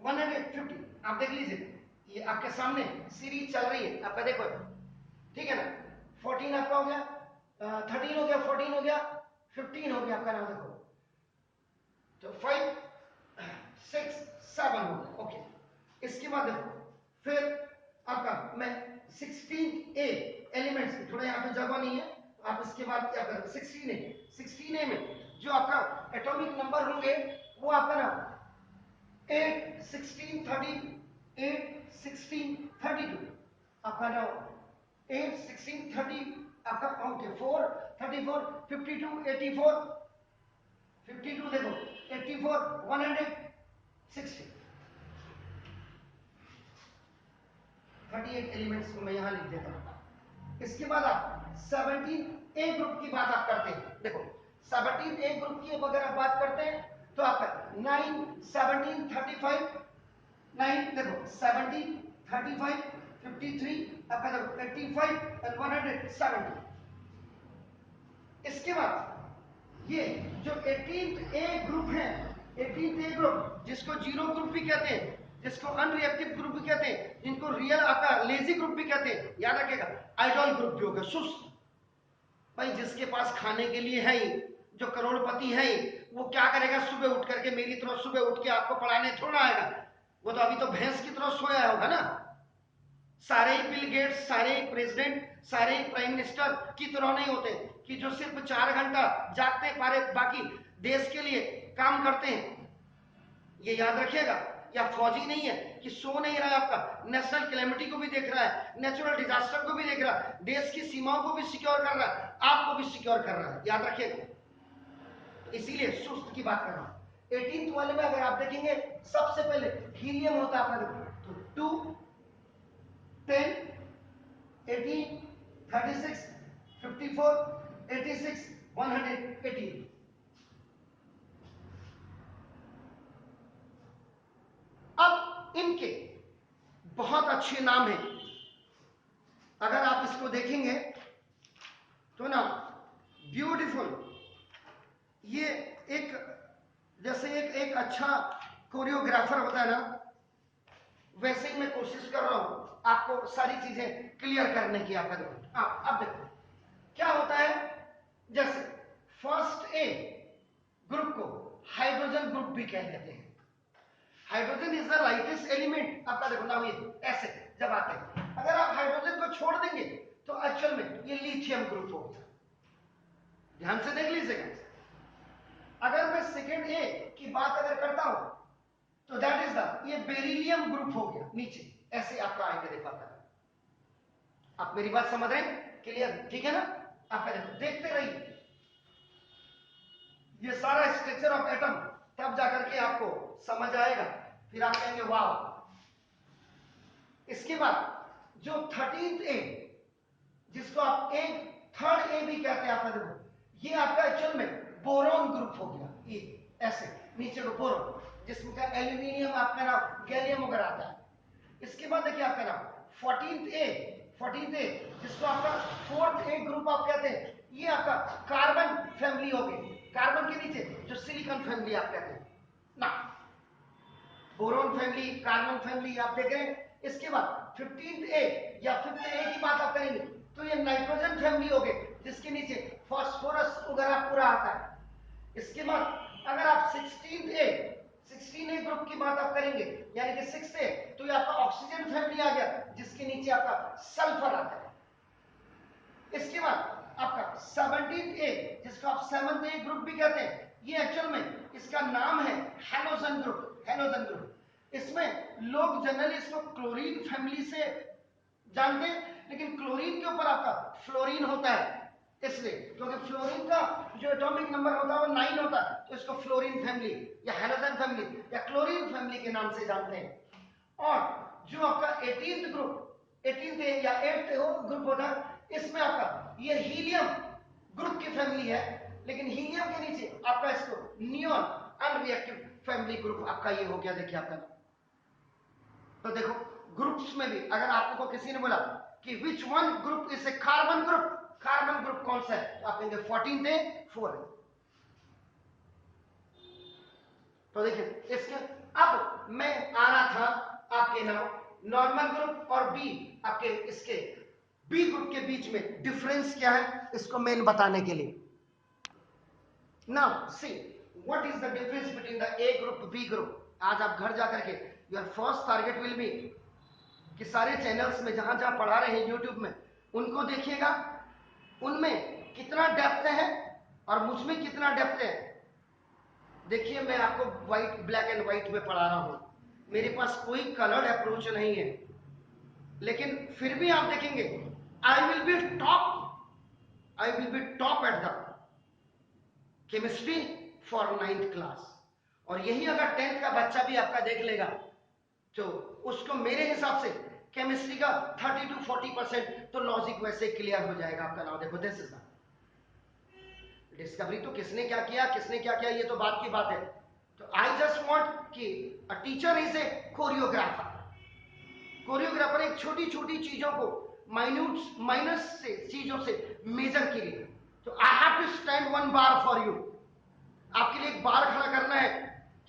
150। आप देख लीजिए ये आपके सामने सीरीज चल रही है आपका, देखो ठीक है ना। 14 आपका हो गया, 13 हो गया, 14 हो गया, 15 हो गया आपका नाम देखो, तो 5 6 7 हो गया, ओके। इसके बाद देखो फिर आपका मैं 16 ए एलिमेंट्स थोड़ा यहाँ पे जगह नहीं है, आप इसके बाद क्या करें 16 ए में जो आपका एटॉमिक नंबर होंगे वो आपका ना 8 16 30 8 16 32 आपका ना 8 16 30 आपका ओके 4 34 52 84 52 देखो 84 160 38 एलिमेंट्स को मैं यहां लिख देता हूं। इसके बाद आप 17 ए ग्रुप की बात आप करते हैं, देखो 17 ए ग्रुप की अगर आप बात करते हैं तो आपका 9 17 35 9 देखो 17 35 53 आपका देखो 85 एंड 170। इसके बाद ये जो 18th ए ग्रुप है, 18th ए ग्रुप जिसको जीरो ग्रुप भी कहते हैं, जिसको अनरिएक्टिव ग्रुप भी कहते हैं, जिनको रियल आपका लेजी ग्रुप भी कहते हैं, याद रखिएगा। आइडल ग्रुप भी होगा, सुस्त भाई जिसके पास खाने के लिए है ही, जो करोड़पति है ही, वो क्या करेगा सुबह उठ करके मेरी तरह सुबह उठ के आपको पढ़ाने थोड़ा आएगा, वो तो अभी तो भैंस की तरह सोया होगा ना। सारे ही बिल गेट्स, सारे ही प्रेसिडेंट, सारे ही प्राइम मिनिस्टर की तरह नहीं होते कि जो सिर्फ 4 घंटा जागते पारे बाकी देश के लिए काम करते हैं, ये याद रखिएगा। या फौजी नहीं है कि सो नहीं रहा है, आपका नेशनल कैलेमिटी को भी देख रहा है, नेचुरल डिजास्टर को भी देख रहा है, देश की सीमाओं को भी सिक्योर कर रहा है, आपको भी सिक्योर कर रहा है, याद रखिएगा। इसीलिए सुस्त की बात कर रहा हूं। 18th वाले में अगर आप देखेंगे सबसे पहले हीलियम होता है आपका, तो 2 10 18 36 54 86 118। अब इनके बहुत अच्छे नाम हैं, अगर आप इसको देखेंगे तो ना ब्यूटीफुल, ये एक जैसे एक अच्छा कोरियोग्राफर होता है ना, वैसे ही मैं कोशिश कर रहा हूं आपको सारी चीजें क्लियर करने की। आप देखो, अब देखो क्या होता है। जैसे फर्स्ट ए ग्रुप को हाइड्रोजन ग्रुप भी कह देते हैं। Hydrogen is the lightest element. आपका देखो ना, ये ऐसे जब आते हैं, अगर आप हाइड्रोजन को छोड़ देंगे तो एक्चुअल में ये लिथियम ग्रुप हो गया। ध्यान से देख लीजिएगा। अगर मैं सेकेंड ए की बात अगर करता हूं तो दैट इज द, ये बेरिलियम ग्रुप हो गया नीचे, ऐसे आपका आएगा। देखा था आप मेरी बात समझ रहे हैं? क्लियर? ठीक है ना? आपका देखो, देखते रहिए ये सारा स्ट्रक्चर ऑफ एटम, तब जाकर के आपको समझ आएगा, फिर आप कहेंगे वाह। इसके बाद जो 13th ए, जिसको आप एक थर्ड ए भी कहते हैं, आपका देखो ये आपका एक्चुअल में बोरोन ग्रुप हो गया। ये ऐसे नीचे को बोरोन, जिसमें का एल्यूमिनियम आपका नाम गैलियम वगैरह आता है। इसके बाद देखिए आपका नाम 14th ए, जिसको आपका 4th ए ग्रुप आप कहते हैं, ये आपका कार्बन फैमिली हो गई। कार्बन के नीचे जो सिलिकॉन फैमिली आप कहते हैं ना, बोरोन फैमिली, कार्बन फैमिली आप देख रहे हैं। इसके बाद 15th ए या 5th ए की बात आप करेंगे तो ये नाइट्रोजन फैमिली हो गए, जिसके नीचे फास्फोरस वगैरह पूरा आता है। इसके बाद अगर आप 16 ए ग्रुप की बात आप करेंगे, यानी कि 6 ए, तो ये आपका ऑक्सीजन फैमिली आ गया, जिसके नीचे आपका सल्फर आता है। इसके बाद आपका 17th ए, जिसको आप 7th ए ग्रुप भी कहते हैं, ये एक्चुअल में इसका नाम है हेलोजन ग्रुप। हेलोजन ग्रुप, इसमें लोग जनरली इसको क्लोरीन फैमिली से जानते हैं, लेकिन क्लोरीन के ऊपर आपका फ्लोरीन होता है, इसलिए क्योंकि फ्लोरीन का जो एटॉमिक नंबर होता है वो 9 होता है, तो इसको फ्लोरीन फैमिली या हेलोजन फैमिली या क्लोरीन फैमिली के नाम से जानते हैं। और जो आपका 18th ग्रुप, 18th ए या 8th ग्रुप होता है, इसमें आपका ये हीलियम ग्रुप की फैमिली है, लेकिन हीलियम के नीचे आपका इसको नियॉन अनरिएक्टिव फैमिली ग्रुप आपका ये हो गया। देखिए आपका, तो देखो ग्रुप्स में भी अगर आपको किसी ने बोला कि which one group is a carbon group, carbon group कौन सा है, तो आप कहेंगे 14th ए 4 है। तो देखिए इसके, अब मैं आ रहा था आपके नाम नॉर्मल ग्रुप और बी, आपके इसके बी ग्रुप के बीच में डिफरेंस क्या है, इसको मेन बताने के लिए। Now see what is the difference between the A group B group. आज आप घर जाकर के your first target will be कि सारे चैनल्स में जहां जहां पढ़ा रहे हैं यूट्यूब में, उनको देखिएगा, उनमें कितना डेप्थ है और मुझ में कितना डेप्थ है। देखिए मैं आपको व्हाइट, ब्लैक एंड व्हाइट में पढ़ा रहा हूं, मेरे पास कोई कलर्ड अप्रोच नहीं है, लेकिन फिर भी आप देखेंगे I will be top at the chemistry for 9th class. और यही अगर 10th का बच्चा भी आपका देख लेगा तो उसको मेरे हिसाब से केमिस्ट्री का 30 to 40% तो लॉजिक वैसे क्लियर हो जाएगा आपका। नाम देखो, दिस इज द डिस्कवरी। तो किसने क्या किया, किसने क्या किया, ये तो बात की बात है। तो आई जस्ट वांट कि a teacher is a choreographer. Choreographer एक छोटी छोटी चीजों को माइनस से चीजों से मेजर के लिए, तो I have to stand 1 bar for you. आपके लिए एक बार खड़ा करना है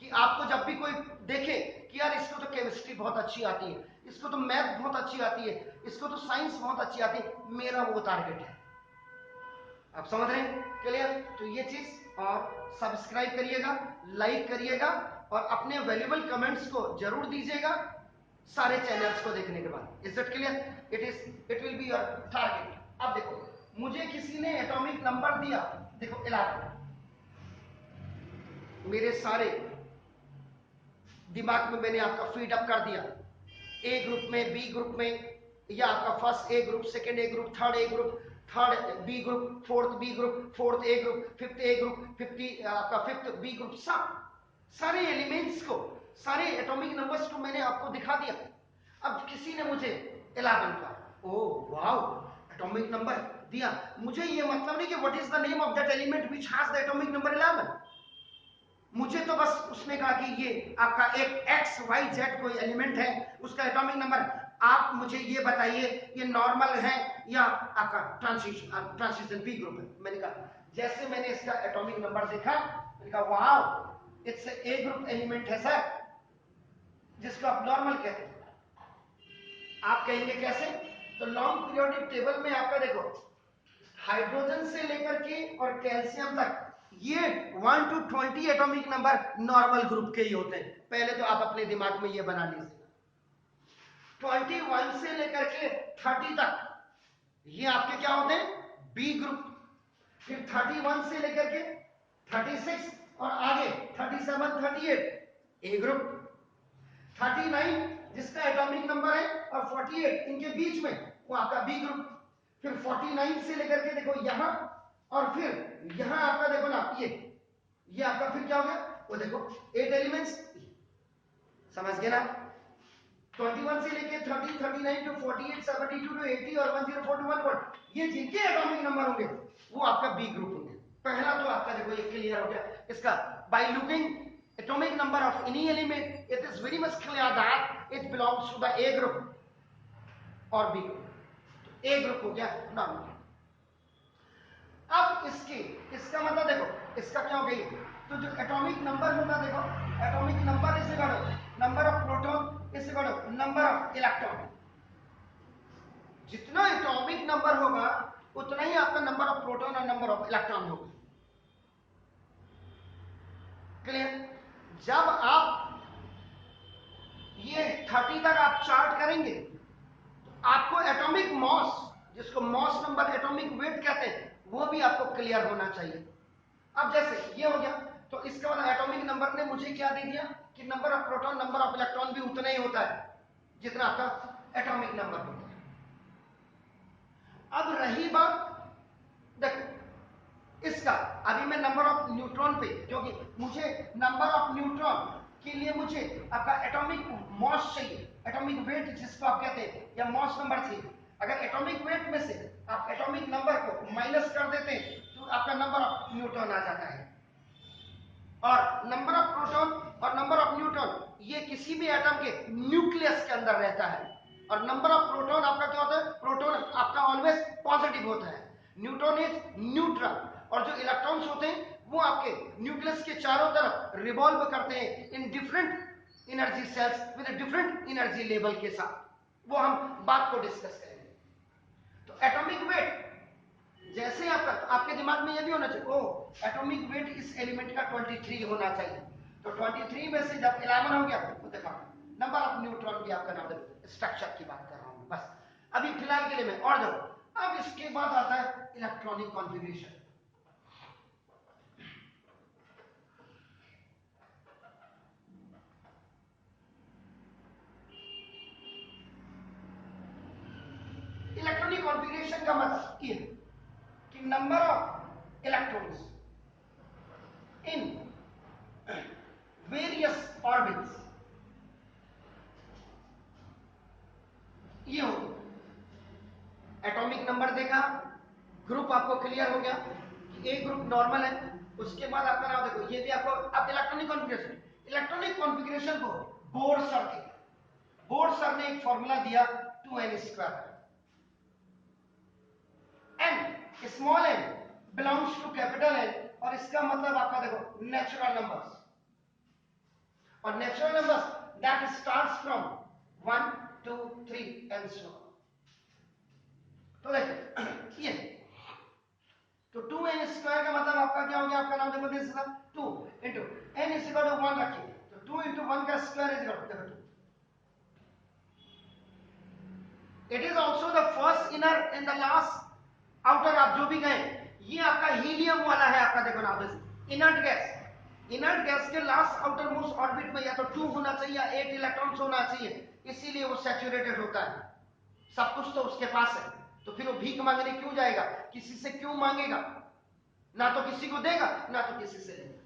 कि आपको जब भी कोई देखे कि यार इसको तो केमिस्ट्री बहुत अच्छी आती है, इसको तो मैथ बहुत अच्छी आती है, इसको तो साइंस बहुत अच्छी आती है, मेरा वो टारगेट है। आप समझ रहे हैं? क्लियर? तो ये चीज, और सब्सक्राइब करिएगा, लाइक करिएगा और अपने वैल्यूएबल कमेंट्स को जरूर दीजिएगा सारे चैनल्स को देखने के बाद। Is it clear? It will be your target. अब देखो, मुझे किसी ने एटॉमिक नंबर दिया, देखो 11, मेरे सारे दिमाग में मैंने आपका फीड अप कर दिया। ए ग्रुप में, बी ग्रुप में, या आपका first A group, second A group, third A group, third B group, fourth B group, fourth A group, fifth A group, आपका फिफ्थ बी ग्रुप, सब सारे एलिमेंट्स को, सारे एटॉमिक नंबर्स को मैंने आपको दिखा दिया। अब किसी ने मुझे 11 का, ओ वाओ, एटॉमिक नंबर दिया, मुझे ये मतलब नहीं कि what is the name of that element which has the atomic number 11। मुझे तो बस उसने कहा कि ये आपका एक एक्स वाई जेड कोई एलिमेंट है, उसका एटॉमिक नंबर, आप मुझे ये बताइए ये नॉर्मल है या आपका ट्रांजिशन पी ग्रुप है। मैंने कहा, जैसे मैंने इसका एटॉमिक नंबर देखा, मैंने कहा wow it's a group element है सर, जिसको आप नॉर्मल कहते हैं। आप कहेंगे कैसे? तो लॉन्ग पीरियोडिक टेबल में आपका देखो हाइड्रोजन से लेकर के और कैल्शियम तक ये 1 to 20 atomic number normal group के ही होते हैं। पहले तो आप अपने दिमाग में ये बना लीजिए, 21 से लेकर के 30 तक ये आपके क्या होते हैं? B group. फिर 31 से लेकर के 36 और आगे 37 38 ए ग्रुप। 39 जिसका एटॉमिक नंबर है और 48 इनके बीच में वो आपका बी ग्रुप। फिर 49 से लेकर के देखो यहां और फिर यहां आपका देखो ना ये आपका फिर क्या हो गया? वो देखो 8 एलिमेंट्स, समझ गए ना? 21 से लेके 30 39 टू 48 72 टू 80 और 104 टू 140 ये जिनके एटॉमिक नंबर होंगे वो आपका बी ग्रुप होंगे। पहला तो आपका देखो ये क्लियर हो गया इसका। By looking atomic number of any element it is very much clear that it belongs to the A group or B group। तो A group हो गया नॉर्मल। अब इसका मतलब देखो इसका क्या हो गई, तो जो एटॉमिक नंबर होगा देखो, atomic number is equal to number of proton is equal to number of electron. जितना एटॉमिक नंबर होगा उतना ही आपका नंबर ऑफ प्रोटॉन और नंबर ऑफ इलेक्ट्रॉन होगा। क्लियर? जब आप ये 30 तक आप चार्ट करेंगे तो आपको एटॉमिक मॉस, जिसको मॉस नंबर एटॉमिक वेट कहते हैं, वो भी आपको क्लियर होना चाहिए। अब जैसे ये हो गया तो इसका मतलब एटॉमिक नंबर ने मुझे क्या दे दिया कि number of proton number of electron भी उतना ही होता है जितना आपका एटॉमिक नंबर होता है। अब रही बात देखो इसका, अभी मैं नंबर ऑफ न्यूट्रॉन पे, जो कि मुझे नंबर ऑफ न्यूट्रॉन के लिए मुझे आपका एटॉमिक मॉस चाहिए, एटॉमिक वेट जिसको आप कहते हैं, या मॉस नंबर चाहिए। अगर एटॉमिक वेट में से आप एटॉमिक नंबर को माइनस कर देते हैं तो आपका नंबर ऑफ न्यूट्रॉन आ जाता है। और नंबर ऑफ प्रोटॉन और नंबर ऑफ न्यूट्रॉन ये किसी भी एटम के न्यूक्लियस के अंदर रहता है। और नंबर ऑफ प्रोटॉन आपका क्या होता है? प्रोटॉन आपका ऑलवेज पॉजिटिव होता है, न्यूट्रॉन इज न्यूट्रल। और जो इलेक्ट्रॉन्स होते हैं वो आपके न्यूक्लियस के चारों तरफ रिवॉल्व करते हैं in different energy shells with different energy level के साथ। वो हम बात को डिस्कस करेंगे। तो एटॉमिक वेट जैसे आपके दिमाग में ये भी होना चाहिए, ओ एटॉमिक वेट इस एलिमेंट का 23 होना चाहिए। तो 23 में से जब 11 हो गया तो देखो नंबर ऑफ न्यूट्रॉन भी आपका नाम, स्ट्रक्चर की बात कर रहा हूं बस अभी फिलहाल के लिए मैं। और देखो अब इसके बाद आता है इलेक्ट्रॉनिक कॉन्फ़िगरेशन। इलेक्ट्रॉनिक कॉन्फ़िगरेशन का मतलब ये कि number of electrons in various orbits, ये हो गया एटॉमिक नंबर देखा, ग्रुप आपको क्लियर हो गया कि ए ग्रुप नॉर्मल है। उसके बाद आपका नाम देखो ये भी आपको, अब इलेक्ट्रॉनिक कॉन्फ़िगरेशन को बोर्ड सर ने एक फॉर्मूला दिया 2n²। n small n belongs to capital N और इसका मतलब आपका देखो नेचुरल नंबर्स, और natural numbers that starts from 1 2 3 and so. तो देखो ये तो 2n² का मतलब आपका क्या हो गया? आपका नाम देखो this is 2 into n is equal to 1 रखिए तो 2 into 1 का square is equal to 2। It is also the first inner and the last outer. आप जो भी गए ये आपका हीलियम वाला है आपका देखो ना, इनर्ट गैस। इनर्ट गैस के लास्ट आउटर मोस्ट ऑर्बिट में या तो 2 होना चाहिए या 8 इलेक्ट्रॉन्स होना चाहिए, इसीलिए वो सैचुरेटेड होता है। सब कुछ तो उसके पास है, तो फिर वो भीख मांगने क्यों जाएगा? किसी से क्यों मांगेगा? ना तो किसी को देगा ना तो किसी से लेगा।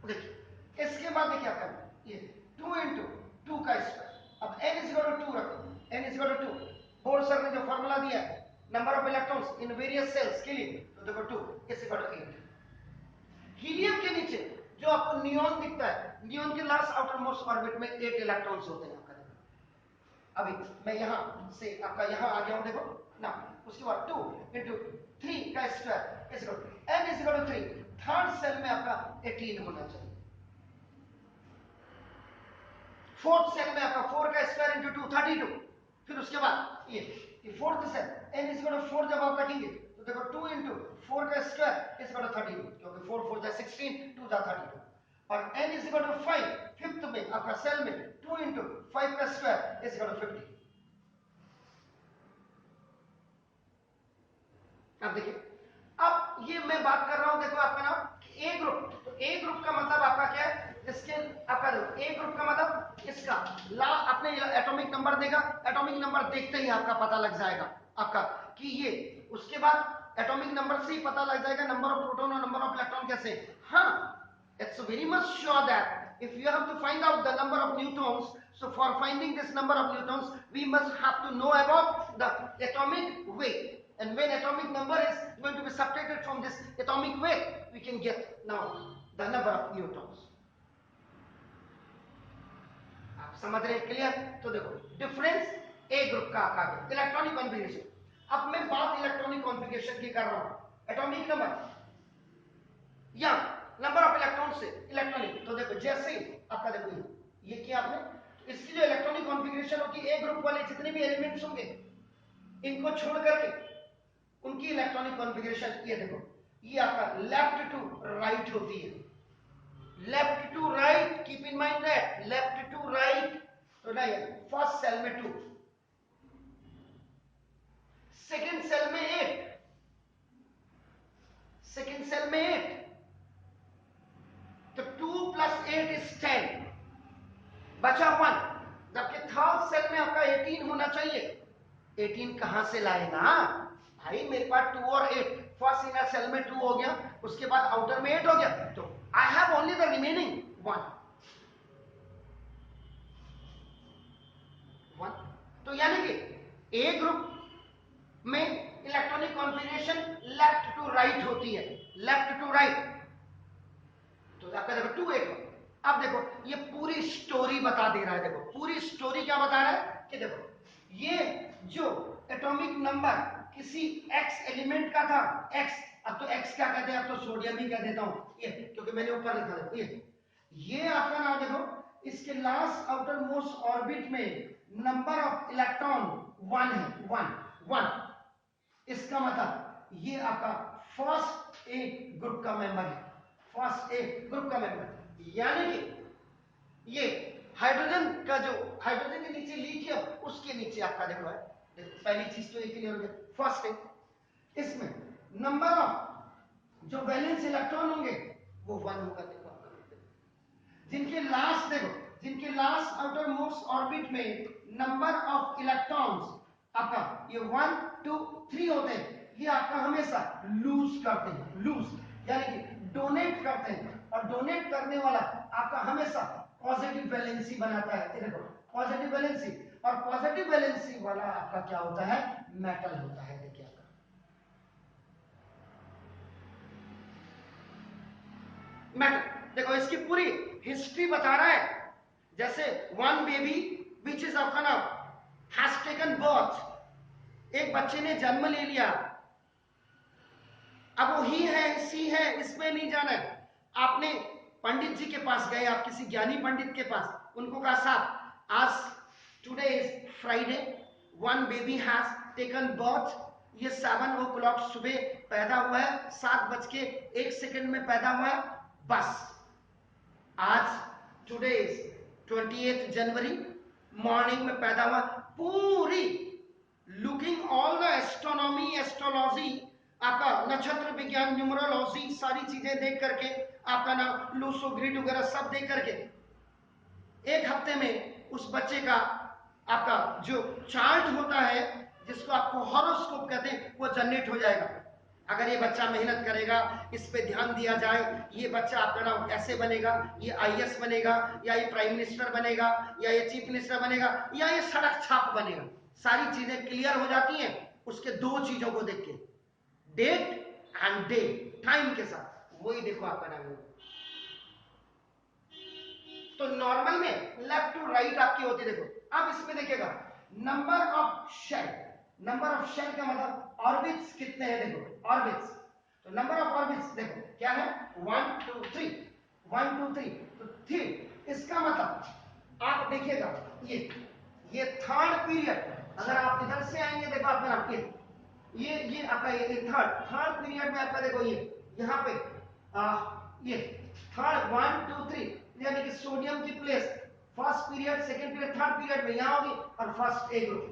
देखिए इसके बाद देखिए आपका ये 2 into 2 का स्क्वायर। अब n is equal to 2 रखो, n is equal to 2। Board sir ने जो फॉर्मूला दिया है number of electrons in various cells के लिए, तो देखो 2 इज इक्वल टू 8। हीलियम के नीचे जो आपको नियॉन दिखता है, नियॉन के लास्ट आउटर मोस्ट ऑर्बिट में 8 इलेक्ट्रॉन्स होते हैं आपका। अभी मैं यहां से आपका यहां आ गया हूं, देखो ना। उसके बाद 2 into 3 का square is equal to n is equal to 3। Third shell में आपका 18 होना चाहिए। फोर्थ सेल में आपका 4 का स्क्वायर into 2 32। फिर उसके बाद ये fourth shell n is equal to 4 जब आप रखेंगे तो देखो 2 into 4 का स्क्वायर इज इक्वल टू 32, क्योंकि 4 4 जा 16, 2 जा 32। और n is equal to 5 fifth में आपका सेल में 2 into 5 का स्क्वायर इज इक्वल टू 50। अब देखिए, अब ये मैं बात कर रहा हूं, देखो आपका नाम ए ग्रुप। तो ए ग्रुप का मतलब आपका क्या है, इसके आपका ए ग्रुप का मतलब इसका अपने एटॉमिक नंबर देगा। एटॉमिक नंबर देखते ही आपका पता लग जाएगा आपका कि ये, उसके बाद एटॉमिक नंबर से ही पता लग जाएगा नंबर ऑफ प्रोटॉन और नंबर ऑफ इलेक्ट्रॉन कैसे। हाँ, it's very much sure that if you have to find out the number of neutrons, so for finding this number of neutrons we must have to know about the atomic weight, and when atomic number is going to be subtracted from this atomic weight, we can get now the number of neutrons. आप समझ रहे हैं? Clear? तो देखो difference ए group का आ गया, electronic configuration. अब मैं बात इलेक्ट्रॉनिक कॉन्फ़िगरेशन की कर रहा हूं, एटॉमिक नंबर या नंबर ऑफ इलेक्ट्रॉन से इलेक्ट्रॉनिक। तो देखो जैसे आपका देखो ये किया आपने, इसकी जो इलेक्ट्रॉनिक कॉन्फ़िगरेशन होगी, ए ग्रुप वाले जितने भी एलिमेंट्स होंगे इनको छोड़ करके उनकी इलेक्ट्रॉनिक कॉन्फ़िगरेशन ये देखो, ये आपका लेफ्ट टू राइट होती है। Left to right, keep in mind that left to right. तो नहीं, फर्स्ट सेल में 2, सेकेंड सेल में 8, सेकेंड सेल में 8, तो 2 + 8 is 10, बचा 1। जबकि थर्ड सेल में आपका 18 होना चाहिए। 18 कहां से लाएगा भाई, मेरे पास 2 और 8, फर्स्ट इनर सेल में 2 हो गया, उसके बाद आउटर में 8 हो गया, तो I have only the remaining 1। तो यानी कि ए ग्रुप में electronic configuration left to right होती है, लेफ्ट टू राइट। तो आपका देखो 2 8। अब देखो ये पूरी स्टोरी बता दे रहा है। देखो पूरी स्टोरी क्या बता रहा है कि देखो ये जो एटॉमिक नंबर किसी x एलिमेंट का था, x, अब तो x क्या कहते हैं, अब तो सोडियम ही कह देता हूं ये, क्योंकि मैंने ऊपर लिखा था ये आपका नाम देखो, इसके लास्ट आउटर मोस्ट ऑर्बिट में नंबर ऑफ इलेक्ट्रॉन 1 है, 1। इसका मतलब ये आपका फर्स्ट ए ग्रुप का मेंबर है, फर्स्ट ए ग्रुप का मेंबर। यानी कि ये हाइड्रोजन का जो हाइड्रोजन के नीचे लिथियम, उसके नीचे आपका देखो है, देखो पहली चीज तो ये क्लियर हो गया, फर्स्ट है। इसमें नंबर ऑफ जो वैलेंस इलेक्ट्रॉन होंगे वो 1 होगा। देखो आपका जिनके लास्ट देखो, जिनके लास्ट आउटर मोस्ट ऑर्बिट में नंबर ऑफ इलेक्ट्रॉन्स आपका ये 1 2 3 होते हैं, ये आपका हमेशा लूज करते हैं, लूज यानी कि डोनेट करते हैं। और डोनेट करने वाला आपका हमेशा पॉजिटिव वैलेंसी बनाता है। देखो पॉजिटिव वैलेंसी, और पॉजिटिव वैलेंसी वाला आपका क्या होता है, मेटल होता है। देखिए आपका मेटल, देखो इसकी पूरी हिस्ट्री बता रहा है। जैसे वन बेबी विच इज आपका नाम हैज टेकन बर्थ, एक बच्चे ने जन्म ले लिया। अब वो ही है सी है, इसमें नहीं जाना है। आपने पंडित जी के पास गए, आप किसी ज्ञानी पंडित के पास, उनको कहा साहब आज today is Friday, one baby has taken birth, ये 7 o'clock सुबह पैदा हुआ है, 7:01 में पैदा हुआ है। बस आज टुडे इज 28 जनवरी, मॉर्निंग में पैदा हुआ। पूरी looking all the astronomy, astrology, आपका नक्षत्र विज्ञान, न्यूमरोलॉजी, सारी चीजें देख करके, आपका नाम लूसो ग्रिड वगैरह सब देख करके 1 हफ्ते में उस बच्चे का आपका जो चार्ट होता है, जिसको आपको हॉरोस्कोप कहते हैं, वो जनरेट हो जाएगा। अगर ये बच्चा मेहनत करेगा, इस पे ध्यान दिया जाए, ये बच्चा आपका नाम ऐसे बनेगा, ये आईएएस बनेगा, या ये प्राइम मिनिस्टर बनेगा, या ये चीफ मिनिस्टर बनेगा, या ये सड़क छाप बनेगा। सारी चीजें क्लियर हो जाती हैं उसके दो चीजों को देख के, डेट एंड डे, टाइम के साथ, वही देखो आपका नाम। तो नॉर्मल में लेफ्ट टू राइट आपकी होती, देखो अब इसमें देखिएगा number of shell, number of shell का मतलब ऑर्बिट्स कितने हैं, देखो ऑर्बिट्स, तो नंबर ऑफ ऑर्बिट्स देखो क्या है 1 2 3, 1 2 3, तो 3, इसका मतलब आप देखिएगा ये थर्ड पीरियड, अगर आप इधर से आएंगे देखो आपका नाम ये आपका ये थर्ड पीरियड में आपका देखो ये यहाँ पे ये थर्ड 1 2 3, यानी कि सोडियम की place first period, second period, third period में यहां होगी और फर्स्ट ए ग्रुप,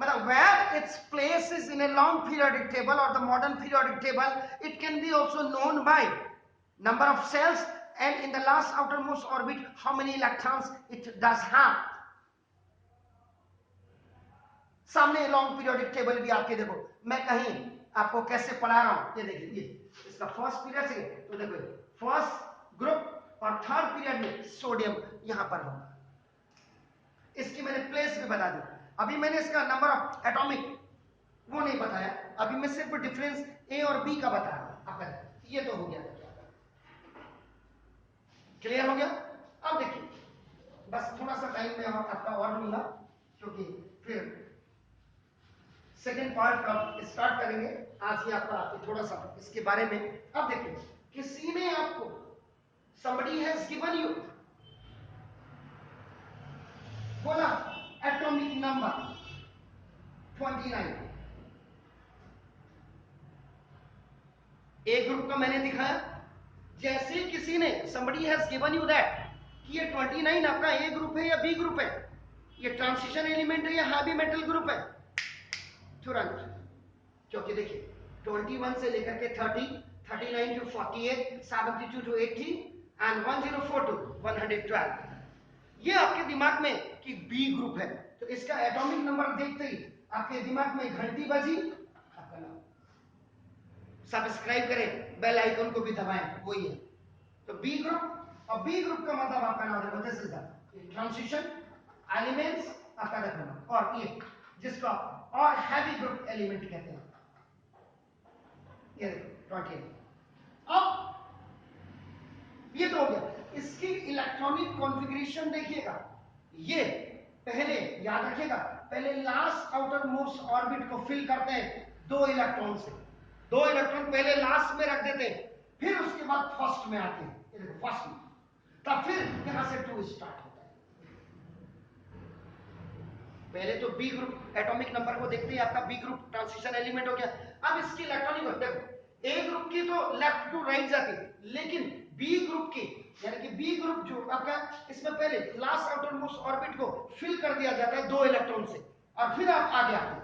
मतलब where its place is in a long periodic table or the modern periodic table, it can be also known by number of cells and in the last outermost orbit how many electrons it does have। सामने long periodic table भी आपके देखो, मैं कहीं आपको कैसे पढ़ा रहा हूं, ये देखिए ये इसका फर्स्ट पीरियड से, तो देखो फर्स्ट ग्रुप और थर्ड पीरियड में सोडियम यहां पर होगा, इसकी मैंने प्लेस भी बता दी। अभी मैंने इसका नंबर ऑफ एटॉमिक वो नहीं बताया, अभी मैं सिर्फ डिफरेंस ए और बी का बता रहा हूं। ये तो हो गया, क्लियर हो गया। अब देखिए बस थोड़ा सा टाइम में आपका और लूंगा, क्योंकि फिर सेकेंड पार्ट का स्टार्ट करेंगे। आज ही आपका थोड़ा सा इसके बारे में। अब देखिए किसी ने आपको somebody has given you बोला एटॉमिक नंबर 29, ए ग्रुप का मैंने दिखाया, जैसे किसी ने somebody has given you that कि ये 29 आपका ए ग्रुप है या बी ग्रुप है, ये ट्रांजिशन एलिमेंट है या हैवी मेटल ग्रुप है, तुरंत, क्योंकि देखिए 21 से लेकर के 30, 39 टू 48, 72 टू 80 एंड 104 टू 112, ये आपके दिमाग में कि बी ग्रुप है, तो इसका एटॉमिक नंबर देखते ही आपके दिमाग में घंटी बजी, आपका नाम। सब्सक्राइब करें, बेल आइकन को भी दबाएं, वही है। तो बी ग्रुप, और बी ग्रुप का मतलब आपका नाम देखो, this is the transition elements आपका देखना, और ये जिसका और हैवी ग्रुप एलिमेंट कहते हैं, ये देखो 28। अब ये तो हो गया, इसकी इलेक्ट्रॉनिक कॉन्फ़िगरेशन देखिएगा, ये पहले याद रखिएगा, पहले लास्ट आउटर मोस्ट ऑर्बिट को फिल करते हैं 2 इलेक्ट्रॉन से, 2 इलेक्ट्रॉन पहले लास्ट में रख देते हैं, फिर उसके बाद फर्स्ट में आते हैं, ये देखो फर्स्ट में, तब फिर यहां से 2 स्टार्ट होता है। पहले तो बी ग्रुप एटॉमिक नंबर को देखते हैं, आपका बी ग्रुप ट्रांजिशन एलिमेंट हो गया। अब इसकी इलेक्ट्रॉनिक देखो, ए ग्रुप की तो लेफ्ट टू राइट जाती है, लेकिन बी ग्रुप की, यानी कि बी ग्रुप जो आपका, इसमें पहले लास्ट आउटर मोस्ट ऑर्बिट को फिल कर दिया जाता है 2 इलेक्ट्रॉन से, और फिर आप आगे आते हैं।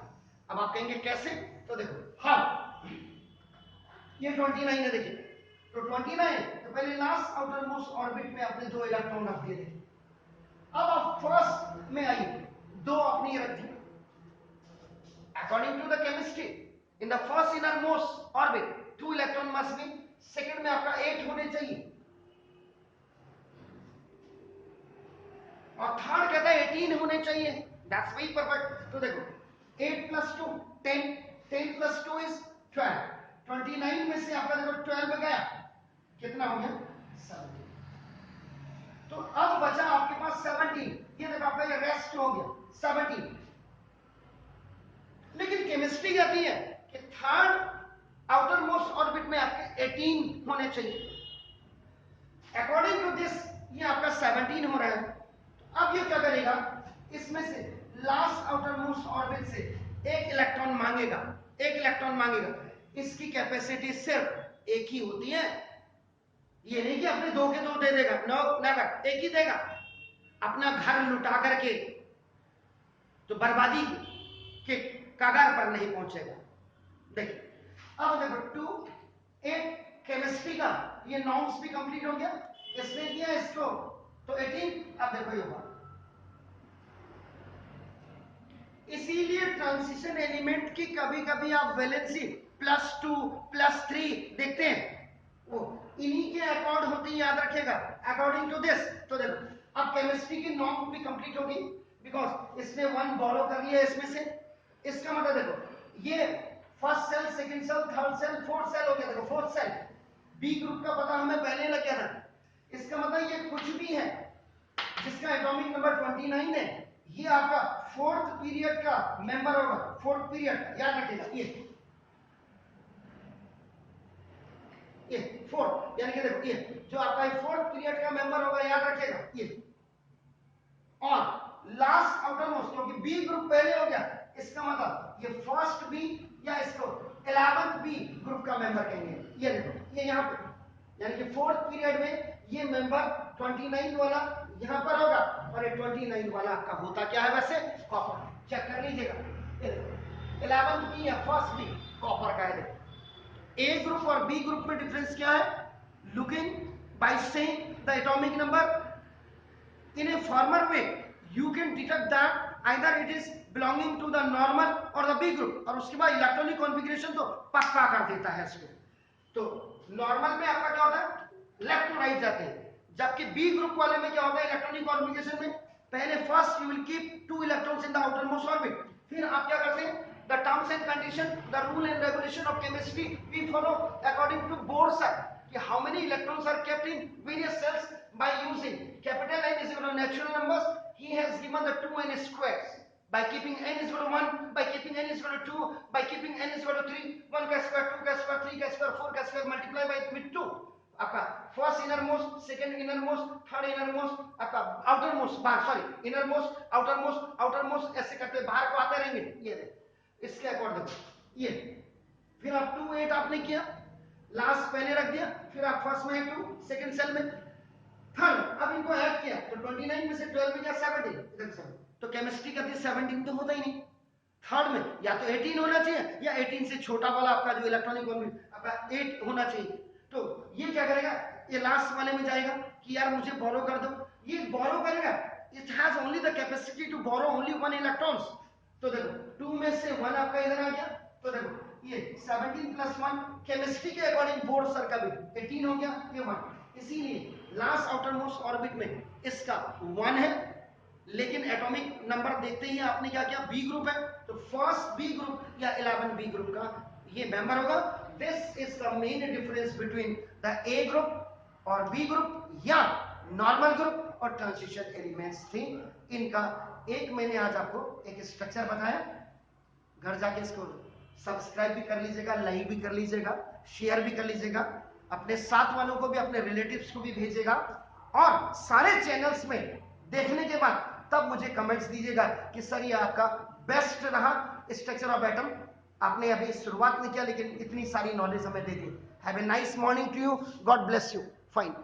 अब आप कहेंगे कैसे, तो देखो हाँ, ये 29 है, देखिए तो 29, तो पहले लास्ट आउटर मोस्ट ऑर्बिट में आपने 2 इलेक्ट्रॉन रख दिए, देखिए अब आप फर्स्ट में आइए, 2 अपनी रख दी। According to the chemistry in the first innermost orbit 2 electron must be, second में आपका 8 होने चाहिए, और थर्ड कहता है 18 होने चाहिए, दैट्स वेरी परफेक्ट। तो देखो 8 + 2 10, 10 + 2 इज 12, 29 में से आपका देखो 12 गया, कितना हो गया 17, तो अब बचा आपके पास 17, ये देखो आपका ये रेस्ट हो गया 17। लेकिन केमिस्ट्री कहती है कि थर्ड आउटर मोस्ट ऑर्बिट में आपके 18 होने चाहिए, अकॉर्डिंग टू दिस ये आपका 17 हो रहा है। अब ये क्या करेगा, इसमें से लास्ट आउटर मोस्ट ऑर्बिट से एक इलेक्ट्रॉन मांगेगा, एक इलेक्ट्रॉन मांगेगा, इसकी कैपेसिटी सिर्फ एक ही होती है, ये नहीं कि अपने 2 के 2 दे देगा, नो नेवर, एक ही देगा, अपना घर लुटा करके तो बर्बादी के कगार पर नहीं पहुंचेगा। देखिए अब देखो 2 8 केमिस्ट्री का ये नॉर्म्स भी कंप्लीट हो गया, इसने किया इसको तो 18, अब देखो ये हुआ। इसीलिए ट्रांजिशन एलिमेंट की कभी कभी आप वैलेंसी +2 +3 देखते हैं, वो इन्हीं के अकॉर्ड होती है, याद रखिएगा, अकॉर्डिंग टू दिस। तो देखो अब केमिस्ट्री की नॉर्म भी कंप्लीट होगी, बिकॉज इसने 1 बोरो कर लिया इसमें से। इसका मतलब देखो ये first shell, second shell, third shell, fourth shell हो गया। देखो फोर्थ सेल बी ग्रुप का पता हमें पहले लग गया था। इसका मतलब ये कुछ भी है जिसका एटॉमिक नंबर 29 है, ये आपका फोर्थ पीरियड का मेंबर होगा। फोर्थ पीरियड याद रखिएगा, ये फोर्थ, यानी कि देखो ये जो आपका फोर्थ पीरियड का मेंबर होगा, याद रखिएगा ये। और लास्ट आउटर मोस्ट, क्योंकि बी ग्रुप पहले हो गया, इसका मतलब ये फर्स्ट बी या इसको 11th बी ग्रुप का मेंबर कहेंगे। ये देखो ये यहां पे, यानी कि फोर्थ पीरियड में ये मेंबर 29 वाला यहां पर होगा, और ये 29 वाला आपका होता क्या है वैसे? कॉपर। चेक कर लीजिएगा, ये देखो 11th बी या फर्स्ट बी कॉपर का है। देखो ए ग्रुप और बी ग्रुप में डिफरेंस क्या है? Looking by saying the atomic number in a former way you can detect that either it is belonging to the normal or the B group, और उसके बाद इलेक्ट्रॉनिक कॉन्फ़िगरेशन तो पक्का कर देता है इसको। तो नॉर्मल में आपका क्या होता है? लेफ्ट टू राइट जाते हैं, जबकि बी ग्रुप वाले में क्या होता है? इलेक्ट्रॉनिक कॉन्फ़िगरेशन में पहले first you will keep 2 electrons in the outer most orbit, फिर आप क्या करते हैं? The terms and condition, the rule and regulation of chemistry we follow according to Bohr sir, कि how many electrons are kept in various cells by using capital N is equal to natural numbers. He has given the 2n squares by keeping n is equal to 1, by keeping n is equal to 2, by keeping n is equal to 3, 1 का square, 2 का square, 3 का square, 4 का square, multiply by with 2, आपका first inner most, second inner most, third inner most, आपका outer most, बाहर sorry inner most, outer most, ऐसे करते बाहर को आते रहेंगे। ये देख इसके अकॉर्डिंग ये, फिर आप 2 8 आपने किया, लास्ट पहले रख दिया, फिर आप फर्स्ट में 2, सेकंड सेल में थर्ड, अब इनको ऐड किया तो 29 में से 12 में क्या 17, इधर 7, तो केमिस्ट्री कहती है 17 तो होता ही नहीं। थर्ड में या तो 18 होना चाहिए या 18 से छोटा वाला आपका जो इलेक्ट्रॉनिक आपका 8 होना चाहिए। तो ये क्या करेगा? ये लास्ट वाले में जाएगा कि यार मुझे बोरो कर दो, ये बोरो करेगा, it has only the capacity to borrow only 1 electrons. तो देखो 2 में से 1 आपका इधर आ गया, तो देखो ये 17 प्लस 1 केमिस्ट्री के अकॉर्डिंग बोर सर का भी 18 हो गया, ये 1। इसीलिए लास्ट आउटर मोस्ट ऑर्बिट में इसका 1 है, लेकिन एटॉमिक नंबर देखते ही आपने क्या किया? बी ग्रुप है, तो फर्स्ट बी ग्रुप या 11 बी ग्रुप का ये मेंबर होगा। This is the main difference between the A group और बी ग्रुप या नॉर्मल ग्रुप और ट्रांजिशन एलिमेंट्स थी इनका। एक मैंने आज आपको एक स्ट्रक्चर बताया, घर जाके इसको सब्सक्राइब भी कर लीजिएगा, लाइक भी कर लीजिएगा, शेयर भी कर लीजिएगा, अपने साथ वालों को भी, अपने रिलेटिव्स को भी भेजिएगा, और सारे चैनल्स में देखने के बाद तब मुझे कमेंट्स दीजिएगा कि सर ये आपका बेस्ट रहा स्ट्रक्चर ऑफ एटम। आपने अभी शुरुआत नहीं किया लेकिन इतनी सारी नॉलेज हमें दे दी। Have a nice morning to you, God bless you, fine.